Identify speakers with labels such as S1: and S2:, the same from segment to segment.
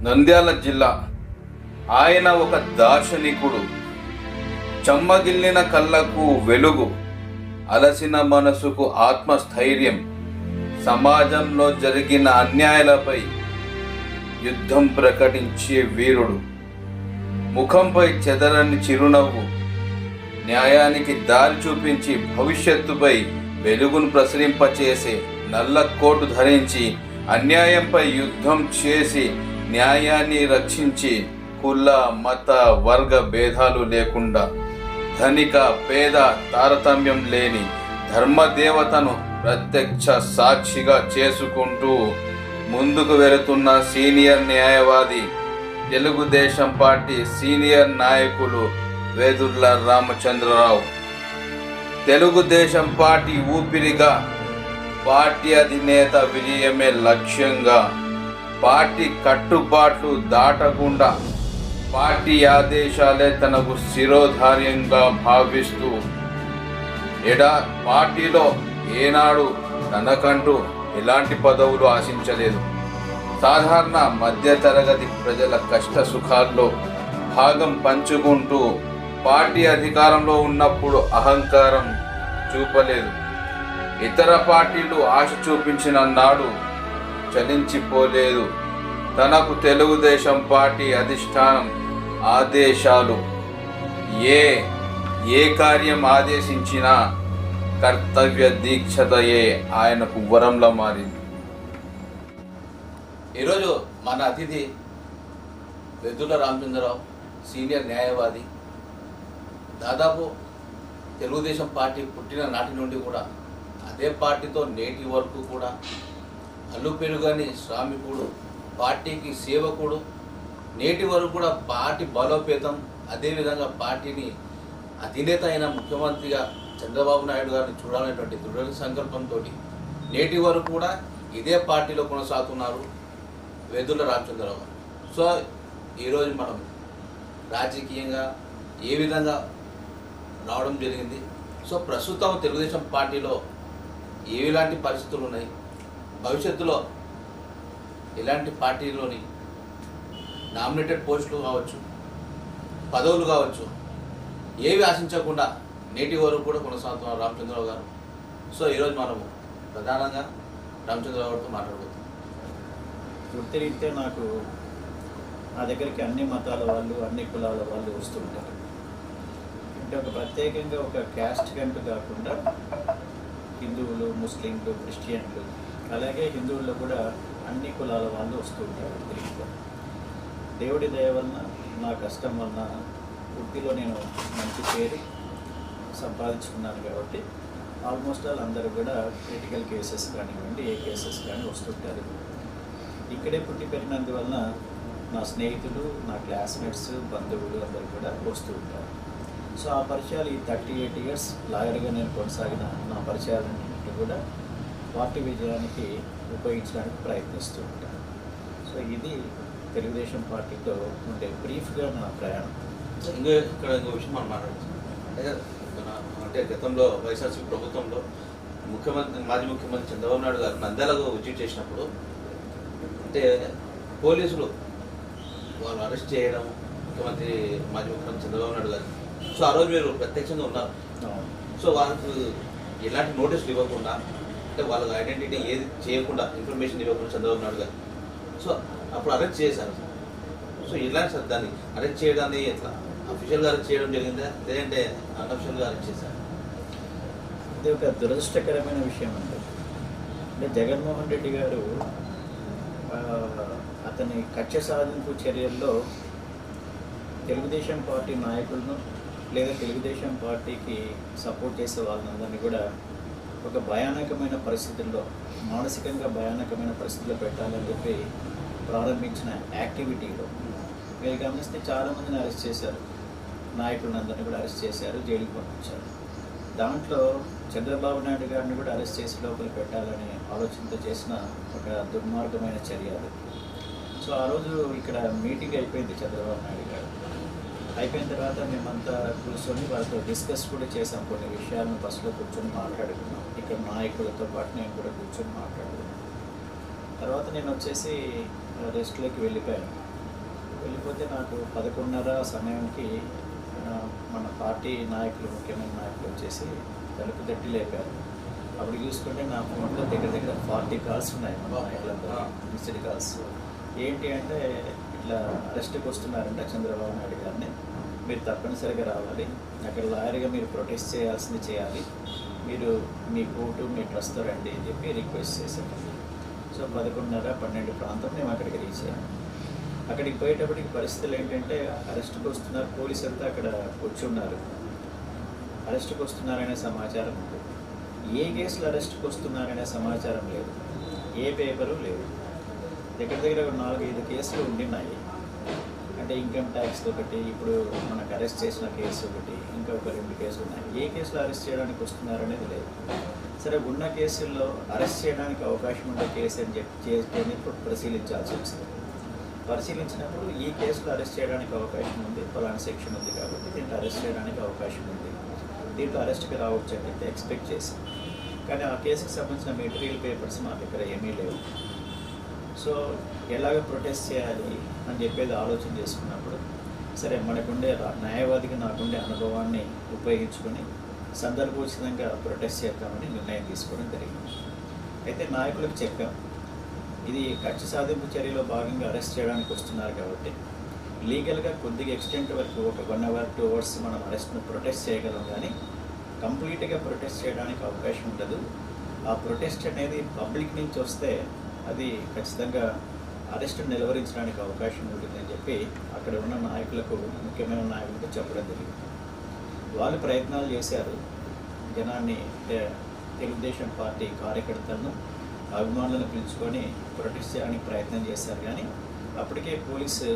S1: నంద్యాల జిల్లా. ఆయన ఒక దార్శనికుడు. చెమ్మగిల్లిన కళ్ళకు వెలుగు, అలసిన మనసుకు ఆత్మస్థైర్యం, సమాజంలో జరిగిన అన్యాయాలపై యుద్ధం ప్రకటించే వీరుడు, ముఖంపై చెదరని చిరునవ్వు, న్యాయానికి దారి చూపించి భవిష్యత్తుపై వెలుగును ప్రసరింపచేసే నల్ల కోటు ధరించి అన్యాయంపై యుద్ధం చేసి న్యాయాన్ని రక్షించి కుల మత వర్గ భేదాలు లేకుండా ధనిక పేద తారతమ్యం లేని ధర్మదేవతను ప్రత్యక్ష సాక్షిగా చేసుకుంటూ ముందుకు వెళుతున్న సీనియర్ న్యాయవాది, తెలుగుదేశం పార్టీ సీనియర్ నాయకులు వేదుర్ల రామచంద్రరావు. తెలుగుదేశం పార్టీ ఊపిరిగా, పార్టీ అధినేత విజయమే లక్ష్యంగా, పార్టీ కట్టుబాట్లు దాటకుండా పార్టీ ఆదేశాలే తనకు శిరోధార్యంగా భావిస్తూ పార్టీలో ఏనాడు తనకంటూ ఎలాంటి పదవులు ఆశించలేదు. సాధారణ మధ్యతరగతి ప్రజల కష్ట సుఖాల్లో భాగం పంచుకుంటూ పార్టీ అధికారంలో ఉన్నప్పుడు అహంకారం చూపలేదు. ఇతర పార్టీలు ఆశ చూపించిన నాడు చలించిపోలేదు. తనకు తెలుగుదేశం పార్టీ అధిష్టానం ఆదేశాలు ఏ కార్యం ఆదేశించినా కర్తవ్య దీక్షతయే ఆయనకు వరంలా మారింది.
S2: ఈరోజు మన అతిథి వేదుర్ల రామచంద్రరావు, సీనియర్ న్యాయవాది. దాదాపు తెలుగుదేశం పార్టీ పుట్టిన నాటి నుండి కూడా అదే పార్టీతో నేటి వరకు కూడా అల్లుపెరుగని శ్రామికుడు, పార్టీకి సేవకుడు. నేటి వరకు కూడా పార్టీ బలోపేతం, అదేవిధంగా పార్టీని అధినేత అయిన ముఖ్యమంత్రిగా చంద్రబాబు నాయుడు గారిని చూడాలనేటువంటి దృఢ సంకల్పంతో నేటి వరకు కూడా ఇదే పార్టీలో కొనసాగుతున్నారు వేదుర్ల రామచంద్రరావు గారు. సో ఈరోజు మనం రాజకీయంగా ఏ విధంగా రావడం జరిగింది, సో ప్రస్తుతం తెలుగుదేశం పార్టీలో ఎలాంటి పరిస్థితులు ఉన్నాయి, భవిష్యత్తులో ఇలాంటి పార్టీలోని నామినేటెడ్ పోస్టులు కావచ్చు, పదవులు కావచ్చు, ఏవి ఆశించకుండా నేటి వరకు కూడా కొనసాగుతున్నారు రామచంద్రరావు గారు. సో ఈరోజు మనము ప్రధానంగా రామచంద్రరావు గారితో మాట్లాడబోతున్నాం.
S3: వృత్తిరీత్యా నాకు నా దగ్గరికి అన్ని మతాల వాళ్ళు, అన్ని కులాల వాళ్ళు వస్తుంటారు. అంటే ఒక ప్రత్యేకంగా ఒక క్యాస్ట్ కంటూ కాకుండా హిందువులు, ముస్లింలు, క్రిస్టియన్లు, అలాగే హిందువుల్లో కూడా అన్ని కులాల వాళ్ళు వస్తూ ఉంటారు వృత్తిరీత్యా. దేవుడి దయ వలన, నా కష్టం వలన వృత్తిలో నేను మంచి పేరు సంపాదించుకున్నాను కాబట్టి ఆల్మోస్ట్ అందరూ కూడా క్రిటికల్ కేసెస్ కానివ్వండి, ఏ కేసెస్ కానీ వస్తుంటారు. ఇక్కడే పుట్టి పెరిగినందువలన నా స్నేహితులు, నా క్లాస్మేట్స్, బంధువులు అందరూ కూడా వస్తూ ఉంటారు. సో ఆ పరిచయాలు ఈ 38 years లాయర్గా నేను కొనసాగిన నా పరిచయాలన్నింటినీ కూడా పార్టీ విజయానికి ఉపయోగించడానికి ప్రయత్నిస్తూ ఉంటాను. సో ఇది తెలుగుదేశం పార్టీతో ఉండే బ్రీఫ్గా నా ప్రయాణం.
S2: ఇక్కడ ఇంకో విషయం మనం మాట్లాడుతున్నాం. అంటే గతంలో వైఎస్ఆర్సీపీ ప్రభుత్వంలో మాజీ ముఖ్యమంత్రి చంద్రబాబు నాయుడు గారు నంద్యాలకు విజిట్ చేసినప్పుడు అంటే పోలీసులు వాళ్ళు అరెస్ట్ చేయడం, మాజీ ముఖ్యమంత్రి చంద్రబాబు నాయుడు గారు. సో ఆ రోజు మీరు ప్రత్యక్షంగా ఉన్నారు. సో వాళ్ళకు ఎలాంటి నోటీసులు ఇవ్వకుండా, అంటే వాళ్ళ ఐడెంటిటీ ఏది చేయకుండా, ఇన్ఫర్మేషన్ ఇవ్వకుండా చంద్రబాబు నాయుడు గారు సో అప్పుడు అరెస్ట్ చేశారు. సో ఇలాంటి సార్ దాన్ని అరెస్ట్ చేయడాన్ని ఎట్లా అఫీషియల్గా అరెస్ట్ చేయడం జరిగిందా, లేదంటే అన్అఫీషియల్గా అరెస్ట్ చేశారు?
S3: ఇది ఒక దురదృష్టకరమైన విషయం అంటే జగన్మోహన్ రెడ్డి గారు అతని కక్ష సాధింపు చర్యల్లో తెలుగుదేశం పార్టీ నాయకులను లేదా తెలుగుదేశం పార్టీకి సపోర్ట్ చేసే వాళ్ళందరినీ కూడా ఒక భయానకమైన పరిస్థితుల్లో, మానసికంగా భయానకమైన పరిస్థితుల్లో పెట్టాలని చెప్పి ప్రారంభించిన యాక్టివిటీలో మీరు గమనిస్తే చాలామందిని అరెస్ట్ చేశారు, నాయకులందరినీ కూడా అరెస్ట్ చేశారు, జైలుకి పంపించారు. దాంట్లో చంద్రబాబు నాయుడు గారిని కూడా అరెస్ట్ చేసి లోపల పెట్టాలని ఆలోచనతో చేసిన ఒక దుర్మార్గమైన చర్య అది. సో ఆ రోజు ఇక్కడ మీటింగ్ అయిపోయింది చంద్రబాబు నాయుడు గారు. అయిపోయిన తర్వాత మేమంతా కూర్చొని వాళ్ళతో డిస్కస్ కూడా చేసాం, కొన్ని విషయాలను బస్సులో కూర్చొని మాట్లాడుకున్నాం. ఇక్కడ నాయకులతో పాటు నేను కూడా కూర్చొని మాట్లాడుకున్నాను. తర్వాత నేను వచ్చేసి రెస్ట్లోకి వెళ్ళిపోయాను. వెళ్ళిపోతే నాకు 11:30 సమయానికి మన పార్టీ నాయకులు, ముఖ్యమైన నాయకులు వచ్చేసి తలుపు తట్టి లేపారు. అప్పుడు చూసుకుంటే నా ఫోన్లో దగ్గర దగ్గర 40 కాల్స్ ఉన్నాయి మన నాయకులందరూ, మిస్డ్ కాల్స్. ఏంటి అంటే ఇట్లా అరెస్ట్కి వస్తున్నారంట చంద్రబాబు నాయుడు గారిని, మీరు తప్పనిసరిగా రావాలి, అక్కడ లాయర్గా మీరు ప్రొటెస్ట్ చేయాల్సింది చేయాలి, మీరు మీ కోర్టు మీ ట్రస్ట్తో రండి అని చెప్పి రిక్వెస్ట్ చేశాను. సో 11:30-12 ప్రాంతం మేము అక్కడికి రీచ్ అయ్యాము. అక్కడికి పోయేటప్పటికి పరిస్థితులు ఏంటంటే అరెస్ట్కి వస్తున్నారు, పోలీసు అంతా అక్కడ కూర్చున్నారు. అరెస్ట్కి వస్తున్నారనే సమాచారం ఉంది, ఏ కేసులు అరెస్ట్కి వస్తున్నారనే సమాచారం లేదు, ఏ పేపరు లేదు. దగ్గర దగ్గర ఒక 4-5 కేసులు ఉండినాయి. అంటే ఇన్కమ్ ట్యాక్స్ ఒకటి, ఇప్పుడు మనకు అరెస్ట్ చేసిన కేసు ఒకటి, ఇంకా ఒక 2 కేసులు ఉన్నాయి. ఏ కేసులో అరెస్ట్ చేయడానికి వస్తున్నారనేది లేదు. సరే, ఉన్న కేసుల్లో అరెస్ట్ చేయడానికి అవకాశం ఉండే కేసు అని చెప్పి పరిశీలించాల్సి వచ్చింది. పరిశీలించినప్పుడు ఈ కేసులో అరెస్ట్ చేయడానికి అవకాశం ఉంది, పలానా సెక్షన్ ఉంది కాబట్టి దీంట్లో అరెస్ట్ చేయడానికి అవకాశం ఉంది, దీంట్లో అరెస్ట్కి రావచ్చు అని చెప్పి ఎక్స్పెక్ట్ చేశాం. కానీ ఆ కేసుకి సంబంధించిన మెటీరియల్ పేపర్స్ మా దగ్గర ఏమీ లేవు. సో ఎలాగ ప్రొటెస్ట్ చేయాలి అని చెప్పేది ఆలోచన చేసుకున్నప్పుడు, సరే మనకుండే న్యాయవాదిగా నాకుండే అనుభవాన్ని ఉపయోగించుకొని సందర్భోచితంగా ప్రొటెస్ట్ చేద్దామని నిర్ణయం తీసుకోవడం జరిగింది. అయితే నాయకులకు చెప్పాం, ఇది కక్ష సాధింపు చర్యలో భాగంగా అరెస్ట్ చేయడానికి వస్తున్నారు కాబట్టి లీగల్గా కొద్దిగా ఎక్స్టెంట్ వరకు ఒక 1 hour 2 hours మనం అరెస్ట్ను ప్రొటెస్ట్ చేయగలం, కానీ కంప్లీట్గా ప్రొటెస్ట్ చేయడానికి అవకాశం ఉండదు. ఆ ప్రొటెస్ట్ అనేది పబ్లిక్ నుంచి వస్తే అది ఖచ్చితంగా అరెస్ట్ను నిలువరించడానికి అవకాశం ఉంటుందని చెప్పి అక్కడ ఉన్న నాయకులకు, ముఖ్యమైన నాయకులకు చెప్పడం జరిగింది. వాళ్ళు ప్రయత్నాలు చేశారు, జనాన్ని, తెలుగుదేశం పార్టీ కార్యకర్తలను, అభిమానులను పిలుచుకొని ప్రొటెస్ట్ చేయడానికి ప్రయత్నం చేశారు. కానీ అప్పటికే పోలీసు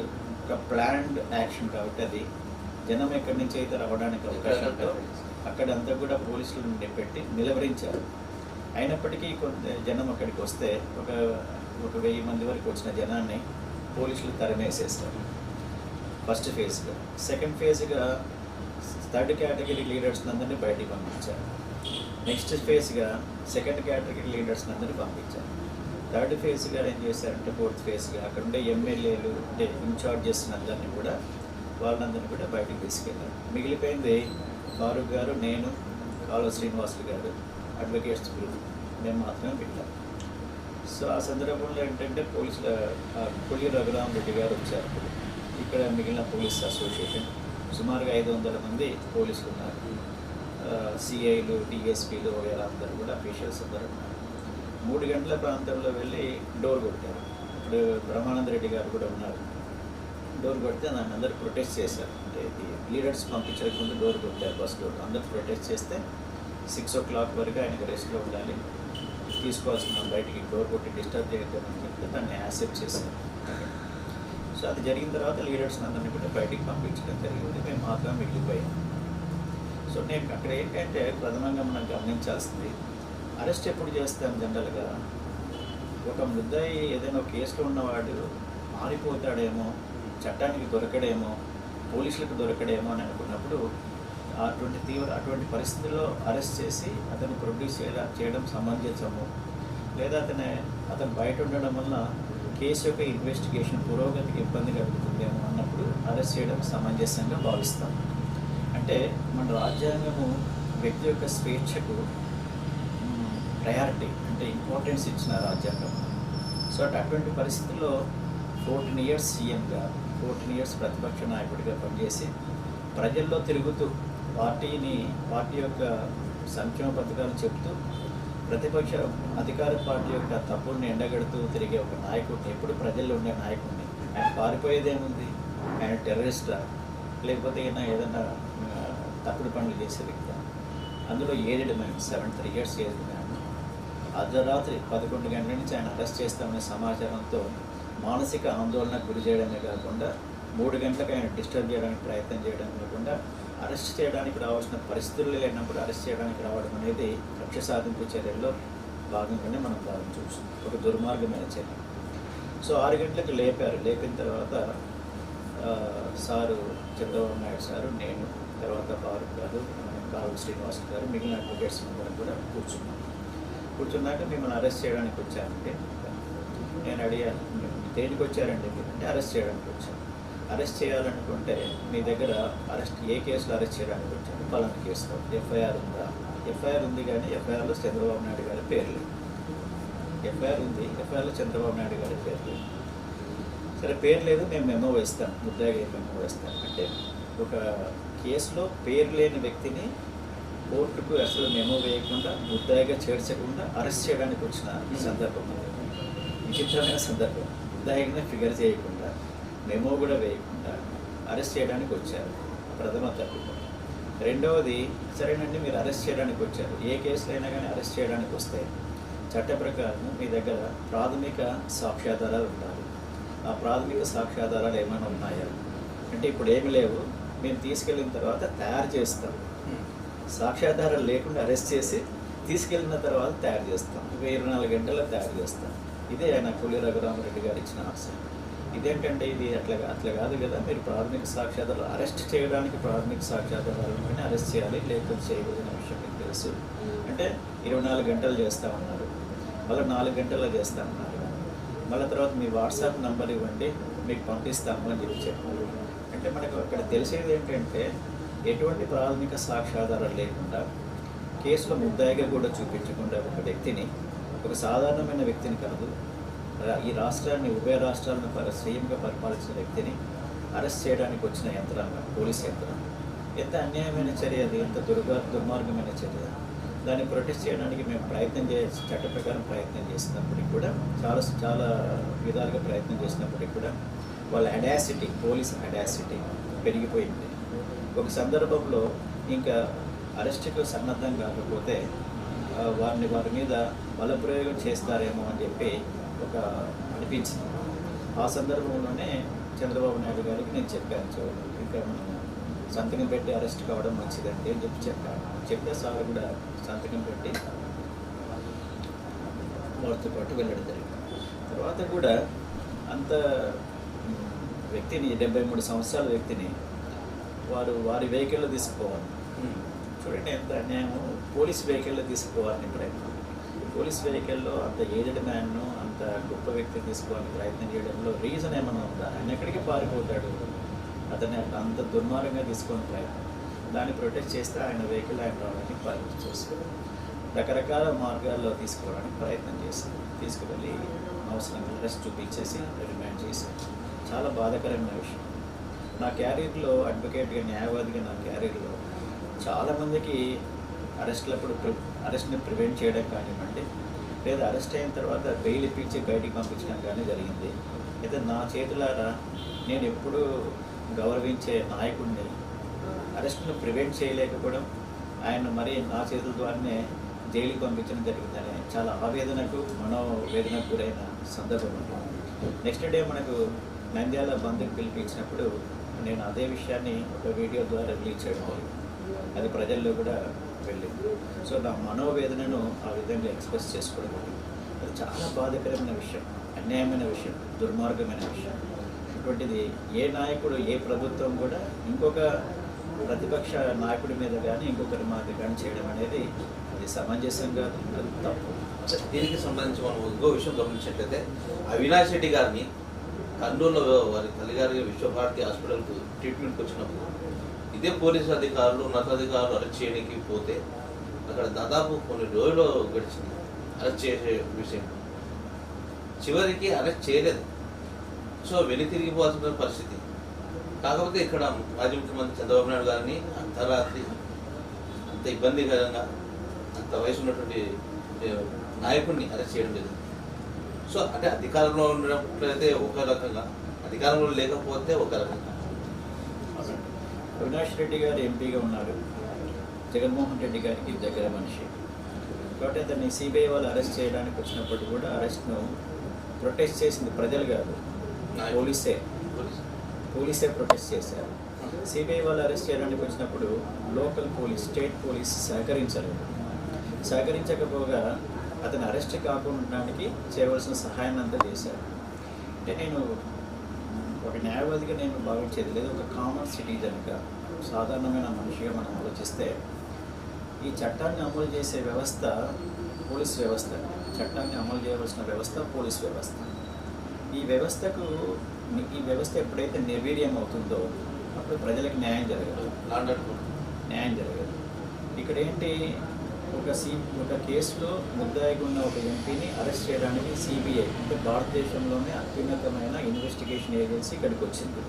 S3: ఒక ప్లాన్డ్ యాక్షన్ కాబట్టి అది జనం ఎక్కడి నుంచి అయితే రావడానికి అవకాశంతో అక్కడంతా కూడా పోలీసులను పెట్టి నిలవరించారు. అయినప్పటికీ కొంత జనం అక్కడికి వస్తే ఒక 1000 మంది వరకు వచ్చిన జనాన్ని పోలీసులు తరిమేసేస్తారు ఫస్ట్ ఫేజ్గా. సెకండ్ ఫేజ్గా 3rd కేటగిరీ లీడర్స్ అందరినీ బయటికి పంపించారు. నెక్స్ట్ ఫేజ్గా 2nd కేటగిరీ లీడర్స్ అందరినీ పంపించారు. 3rd ఫేజ్గా ఏం చేశారంటే 4th ఫేజ్గా అక్కడ ఉండే ఎమ్మెల్యేలు, అంటే ఇన్ఛార్జెస్ అందరినీ కూడా, వాళ్ళందరినీ కూడా బయటికి తీసుకెళ్ళారు. మిగిలిపోయింది ఫారూక్ గారు, నేను, కాలువ శ్రీనివాసులు గారు, అడ్వకేట్స్ గ్రూప్, మేము మాత్రమే వెళ్ళాం. సో ఆ సందర్భంలో ఏంటంటే పోలీసుల పులి రఘురామ్ రెడ్డి గారు వచ్చారు. ఇక్కడ మిగిలిన పోలీస్ అసోసియేషన్ సుమారుగా 500 మంది పోలీసులు ఉన్నారు. సిఐలు, డిఎస్పీలు అందరూ కూడా అఫీషియల్స్ అందరూ ఉన్నారు. 3 గంటల ప్రాంతంలో వెళ్ళి డోర్ కొట్టారు. ఇప్పుడు బ్రహ్మానంద రెడ్డి గారు కూడా ఉన్నారు. డోర్ కొడితే దాన్ని అందరూ ప్రొటెస్ట్ చేశారు. అంటే లీడర్స్ పంపించడానికి ముందు డోర్ కొట్టారు, బస్ డోర్. అందరూ ప్రొటెస్ట్ చేస్తే 6 o'clock వరకు ఆయనకు రెస్ట్లో ఉండాలి, తీసుకోవాల్సిన బయటికి డోర్ కొట్టి డిస్టర్బ్ చేయొద్దని చెప్తే దాన్ని యాక్సెప్ట్ చేశారు. సో అది జరిగిన తర్వాత లీడర్స్ అందరినీ కూడా బయటికి పంపించడం జరిగింది. మేము మాత్రం మిగిలిపోయాం. సో నేను అక్కడ ఏంటంటే ప్రధానంగా మనం గమనించాల్సింది, అరెస్ట్ ఎప్పుడు చేస్తాం జనరల్గా, ఒక ముద్దాయి ఏదైనా ఒక కేసులో ఉన్నవాడు మారిపోతాడేమో, చట్టానికి దొరకడేమో, పోలీసులకు దొరకడేమో అని అనుకున్నప్పుడు అటువంటి పరిస్థితుల్లో అరెస్ట్ చేసి అతను ప్రొడ్యూస్ చేయడం సమంజసము, లేదా అతను బయట ఉండడం వల్ల కేసు యొక్క ఇన్వెస్టిగేషన్ పురోగతికి ఇబ్బంది కలుగుతుందేమో అన్నప్పుడు అరెస్ట్ చేయడం సమంజసంగా భావిస్తాం. అంటే మన రాజ్యాంగము వ్యక్తి యొక్క స్వేచ్ఛకు ప్రయారిటీ, అంటే ఇంపార్టెన్స్ ఇచ్చిన రాజ్యాంగం. సో అటువంటి పరిస్థితుల్లో 14 years సీఎంగా, 14 years ప్రతిపక్ష నాయకుడిగా పనిచేసి ప్రజల్లో తిరుగుతూ పార్టీ యొక్క సంక్షేమ పథకాలు చెప్తూ ప్రతిపక్ష అధికార పార్టీ యొక్క తప్పుల్ని ఎండగడుతూ తిరిగే ఒక నాయకుడిని, ఎప్పుడు ప్రజల్లో ఉండే నాయకుడిని, ఆయన పారిపోయేదేముంది? ఆయన టెర్రరిస్టా, లేకపోతే ఏదైనా తప్పుడు పనులు చేసే వ్యక్తి? అందులో aged man, 73 years aged man. అర్ధరాత్రి 11 గంటల నుంచి ఆయన అరెస్ట్ చేస్తామనే సమాచారంతో మానసిక ఆందోళనకు గురి చేయడమే కాకుండా 3 గంటలకు ఆయన డిస్టర్బ్ చేయడానికి ప్రయత్నం చేయడం కాకుండా అరెస్ట్ చేయడానికి రావాల్సిన పరిస్థితులు లేనప్పుడు అరెస్ట్ చేయడానికి రావడం అనేది కక్ష సాధింపు చర్యల్లో భాగంగానే మనం భావించవచ్చు. ఒక దుర్మార్గమైన చర్య. సో 6 గంటలకు లేపారు. లేపిన తర్వాత సారు చంద్రబాబు నాయుడు సారు, నేను, తర్వాత ఫారూక్ గారు, కాలువ శ్రీనివాస్ గారు, మిగిలిన అడ్వకేట్స్ అందరం కూడా కూర్చున్నాక మిమ్మల్ని అరెస్ట్ చేయడానికి వచ్చారంటే నేను అడిగాను, దేనికి వచ్చారండి మీరు అంటే అరెస్ట్ చేయడానికి వచ్చాను. అరెస్ట్ చేయాలనుకుంటే మీ దగ్గర ఏ కేసులో అరెస్ట్ చేయడానికి వచ్చారు, పలానా కేసులో ఎఫ్ఐఆర్ ఉందా? ఎఫ్ఐఆర్ ఉంది, కానీ ఎఫ్ఐఆర్లో చంద్రబాబు నాయుడు గారి పేరు లేదు. ఎఫ్ఐఆర్ ఉంది, ఎఫ్ఐఆర్లో చంద్రబాబు నాయుడు గారి పేరు లేదు. సరే, పేరు లేదు, మేము మెమో వేస్తాం, ముద్దాయిగా మెమో వేస్తాం అంటే ఒక కేసులో పేరు లేని వ్యక్తిని కోర్టుకు అసలు మెమో వేయకుండా, ముద్దాయిగా చేర్చకుండా అరెస్ట్ చేయడానికి వచ్చిన సందర్భం. విచిత్రమైన సందర్భం. ముద్దాయిగానే ఫిగర్ చేయకుండా, మెమో కూడా వేయకుండా అరెస్ట్ చేయడానికి వచ్చారు. ప్రథమ తప్పిదం. రెండవది, సరేనండి మీరు అరెస్ట్ చేయడానికి వచ్చారు, ఏ కేసులో అయినా కానీ అరెస్ట్ చేయడానికి వస్తే చట్ట ప్రకారం మీ దగ్గర ప్రాథమిక సాక్ష్యాధారాలు ఉండాలి. ఆ ప్రాథమిక సాక్ష్యాధారాలు ఏమైనా ఉన్నాయా అంటే ఇప్పుడు ఏమి లేవు, మేము తీసుకెళ్ళిన తర్వాత తయారు చేస్తాం. సాక్ష్యాధారాలు లేకుండా అరెస్ట్ చేసి తీసుకెళ్ళిన తర్వాత తయారు చేస్తాం, 24 గంటల్లో తయారు చేస్తాం. ఇదే ఆయన కొల్లి రఘురామరెడ్డి గారు ఇచ్చిన ఆప్షన్. ఇదేంటంటే ఇది అట్లా కాదు కదా, మీరు ప్రాథమిక సాక్ష్యాధారాలు అరెస్ట్ చేయడానికి ప్రాథమిక సాక్ష్యాధారాలను అరెస్ట్ చేయాలి, లేకపోతే చేయకూడదనే విషయం మీకు తెలుసు. అంటే 24 గంటలు చేస్తామన్నారు, మళ్ళీ 4 గంటల్లో చేస్తామన్నారు, మళ్ళీ తర్వాత మీ వాట్సాప్ నెంబర్ ఇవ్వండి మీకు పంపిస్తాము అని చెప్పారు. అంటే మనకు అక్కడ తెలిసేది ఏంటంటే ఎటువంటి ప్రాథమిక సాక్ష్యాధారాలు లేకుండా, కేసులో ముద్దాయిగా కూడా చూపించకుండా ఒక వ్యక్తిని, ఒక సాధారణమైన వ్యక్తిని కాదు, ఈ రాష్ట్రాన్ని, ఉభయ రాష్ట్రాలను సీఎంగా పరిపాలించిన వ్యక్తిని అరెస్ట్ చేయడానికి వచ్చిన యంత్రాంగం, పోలీస్ యంత్రాంగం. ఎంత అన్యాయమైన చర్య అది, ఎంత దుర్మార్గమైన చర్య. దాన్ని ప్రొటెస్ట్ చేయడానికి మేము చట్ట ప్రకారం ప్రయత్నం చేసినప్పటికి కూడా, చాలా విధాలుగా ప్రయత్నం చేసినప్పటికి కూడా వాళ్ళ అడాసిటీ, పోలీస్ అడాసిటీ పెరిగిపోయింది. ఒక సందర్భంలో ఇంకా అరెస్ట్కు సన్నద్ధం కాకపోతే వారి మీద బలప్రయోగం చేస్తారేమో అని చెప్పి అనిపించింది. ఆ సందర్భంలోనే చంద్రబాబు నాయుడు గారికి నేను చెప్పాను, ఇంకా మనం సంతకం పెట్టి అరెస్ట్ కావడం మంచిదండి అని చెప్పాను. చెప్తే సార్ కూడా సంతకం పెట్టి వారితో పాటు వెళ్ళడం జరిగింది. తర్వాత కూడా అంత వ్యక్తిని, 73 సంవత్సరాల వ్యక్తిని వారి వెహికల్లో తీసుకుపోవాలి. చూడండి ఎంత అన్యాయము. పోలీస్ వెహికల్లో తీసుకుపోవాలని ప్రయత్నం, పోలీస్ వెహికల్లో అంత ఏజ్డ్ మ్యాన్ను, అంత గొప్ప వ్యక్తిని తీసుకోవాలని ప్రయత్నం చేయడంలో రీజన్ ఏమైనా ఉందా? ఆయన ఎక్కడికి పారిపోతాడు? అతన్ని అంత దుర్మార్గంగా తీసుకొని ప్రయత్నం, దాన్ని ప్రొటెక్ట్ చేస్తే ఆయన వెహికల్ ఆయన రావడానికి ప్రయత్నం చేస్తారు. రకరకాల మార్గాల్లో తీసుకోవడానికి ప్రయత్నం చేస్తారు. తీసుకువెళ్ళి అవసరంగా అరెస్ట్ చూపించేసి రిమాండ్ చేసి, చాలా బాధాకరమైన విషయం. నా క్యారియర్లో, అడ్వకేట్గా, న్యాయవాదిగా నా క్యారియర్లో చాలామందికి అరెస్ట్ని ప్రివెంట్ చేయడం కానివ్వండి, లేదా అరెస్ట్ అయిన తర్వాత బెయిల్ ఇప్పించి బయటికి పంపించడం కానీ జరిగింది. అయితే నా చేతులారా నేను ఎప్పుడూ గౌరవించే నాయకుడిని అరెస్ట్ను ప్రివెంట్ చేయలేకపోవడం, ఆయన మరి నా చేతుల ద్వారానే జైలుకి పంపించడం జరిగిందని చాలా ఆవేదనకు, మనోవేదనకు గురైన సందర్భం ఉంటుంది. నెక్స్ట్ డే మనకు నంద్యాల బంద్కి పిలిపించినప్పుడు నేను అదే విషయాన్ని ఒక వీడియో ద్వారా రిలీజ్ చేయడం, అది ప్రజల్లో కూడా వెళ్ళింది. సో నా మనోవేదనను ఆ విధంగా ఎక్స్ప్రెస్ చేసుకోవడం, అది చాలా బాధాకరమైన విషయం, అన్యాయమైన విషయం, దుర్మార్గమైన విషయం. అటువంటిది ఏ నాయకుడు, ఏ ప్రభుత్వం కూడా ఇంకొక ప్రతిపక్ష నాయకుడి మీద కానీ ఇంకొకరి మీద కానీ చేయడం అనేది అది సమంజసంగా, అది తప్పు.
S2: దీనికి సంబంధించి మనం ఇంకో విషయం గమనించినట్లయితే, అవినాష్ రెడ్డి గారిని కర్నూలులో వారి తల్లిగారి విశ్వభారతి హాస్పిటల్కు ట్రీట్మెంట్కి వచ్చినప్పుడు ఇదే పోలీసు అధికారులు, ఉన్నతాధికారులు అరెస్ట్ చేయడానికి పోతే అక్కడ దాదాపు కొన్ని రోజులు గడిచింది అరెస్ట్ చేసే విషయం. చివరికి అరెస్ట్ చేయలేదు. సో వెనుతిరిగిపోవాల్సిన పరిస్థితి. కాకపోతే ఇక్కడ మాజీ ముఖ్యమంత్రి చంద్రబాబు నాయుడు గారిని అర్ధరాత్రి అంత ఇబ్బందికరంగా, అంత వయసు ఉన్నటువంటి నాయకుడిని అరెస్ట్ చేయడం జరిగింది. సో అంటే అధికారంలో ఉన్నట్లయితే ఒక రకంగా, అధికారంలో లేకపోతే ఒక రకంగా.
S3: అవినాష్ రెడ్డి గారు ఎంపీగా ఉన్నారు, జగన్మోహన్ రెడ్డి గారికి దగ్గర మనిషి కాబట్టి అతన్ని సిబిఐ వాళ్ళు అరెస్ట్ చేయడానికి వచ్చినప్పుడు కూడా అరెస్ట్ను ప్రొటెస్ట్ చేసింది ప్రజలు కాదు, పోలీసే ప్రొటెస్ట్ చేశారు. సిబిఐ వాళ్ళు అరెస్ట్ చేయడానికి వచ్చినప్పుడు లోకల్ పోలీస్, స్టేట్ పోలీస్ సహకరించకపోగా అతను అరెస్ట్ కాకుండానికి చేయవలసిన సహాయాన్ని అంతా చేశారు. అంటే నేను ఒక న్యాయవాదిగా నేను భావించేది లేదు, ఒక కామన్ సిటిజన్గా, సాధారణమైన మనిషిగా మనం ఆలోచిస్తే ఈ చట్టాన్ని అమలు చేసే వ్యవస్థ పోలీస్ వ్యవస్థ, చట్టాన్ని అమలు చేయవలసిన వ్యవస్థ పోలీస్ వ్యవస్థ. ఈ వ్యవస్థకు ఈ వ్యవస్థ ఎప్పుడైతే నిర్వీర్యం అవుతుందో అప్పుడు ప్రజలకు న్యాయం జరగదు. న్యాయం జరగదు. ఇక్కడ ఏంటి, ఒక కేసులో ముద్దాయిగా ఉన్న ఒక ఎంపీని అరెస్ట్ చేయడానికి సిబిఐ అంటే భారతదేశంలోనే అత్యున్నతమైన ఇన్వెస్టిగేషన్ ఏజెన్సీ ఇక్కడికి వచ్చింది.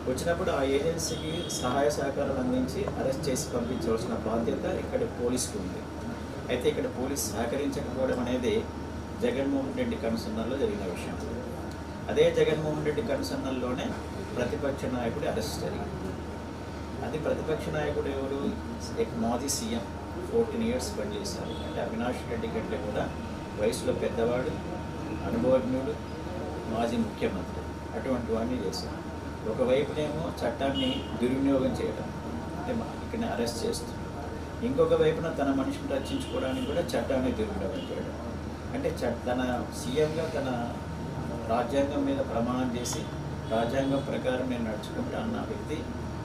S3: వచ్చినప్పుడు ఆ ఏజెన్సీకి సహాయ సహకారాలు అందించి అరెస్ట్ చేసి పంపించవలసిన బాధ్యత ఇక్కడ పోలీసుకు ఉంది. అయితే ఇక్కడ పోలీసు సహకరించకపోవడం అనేది జగన్మోహన్ రెడ్డి కన్సర్నల్లో జరిగిన విషయం. అదే జగన్మోహన్ రెడ్డి కన్సర్నల్లోనే ప్రతిపక్ష నాయకుడి అరెస్ట్ జరిగింది. అది ప్రతిపక్ష నాయకుడు ఎవరు, మాజీ సీఎం 14 years పనిచేశారు. అంటే అవినాష్ రెడ్డి కంటే కూడా వయసులో పెద్దవాడు, అనుభవజ్ఞుడు, మాజీ ముఖ్యమంత్రి, అటువంటి వాడిని చేశారు. ఒకవైపునేమో చట్టాన్ని దుర్వినియోగం చేయడం, అంటే ఇక్కడ అరెస్ట్ చేస్తుంది. ఇంకొక వైపున తన మనిషిని రక్షించుకోవడానికి కూడా చట్టాన్ని దుర్వినియోగం చేయడం. అంటే తన సీఎంగా తన రాజ్యాంగం మీద ప్రమాణం చేసి రాజ్యాంగం ప్రకారం నేను నడుచుకుంటా అన్న వ్యక్తి,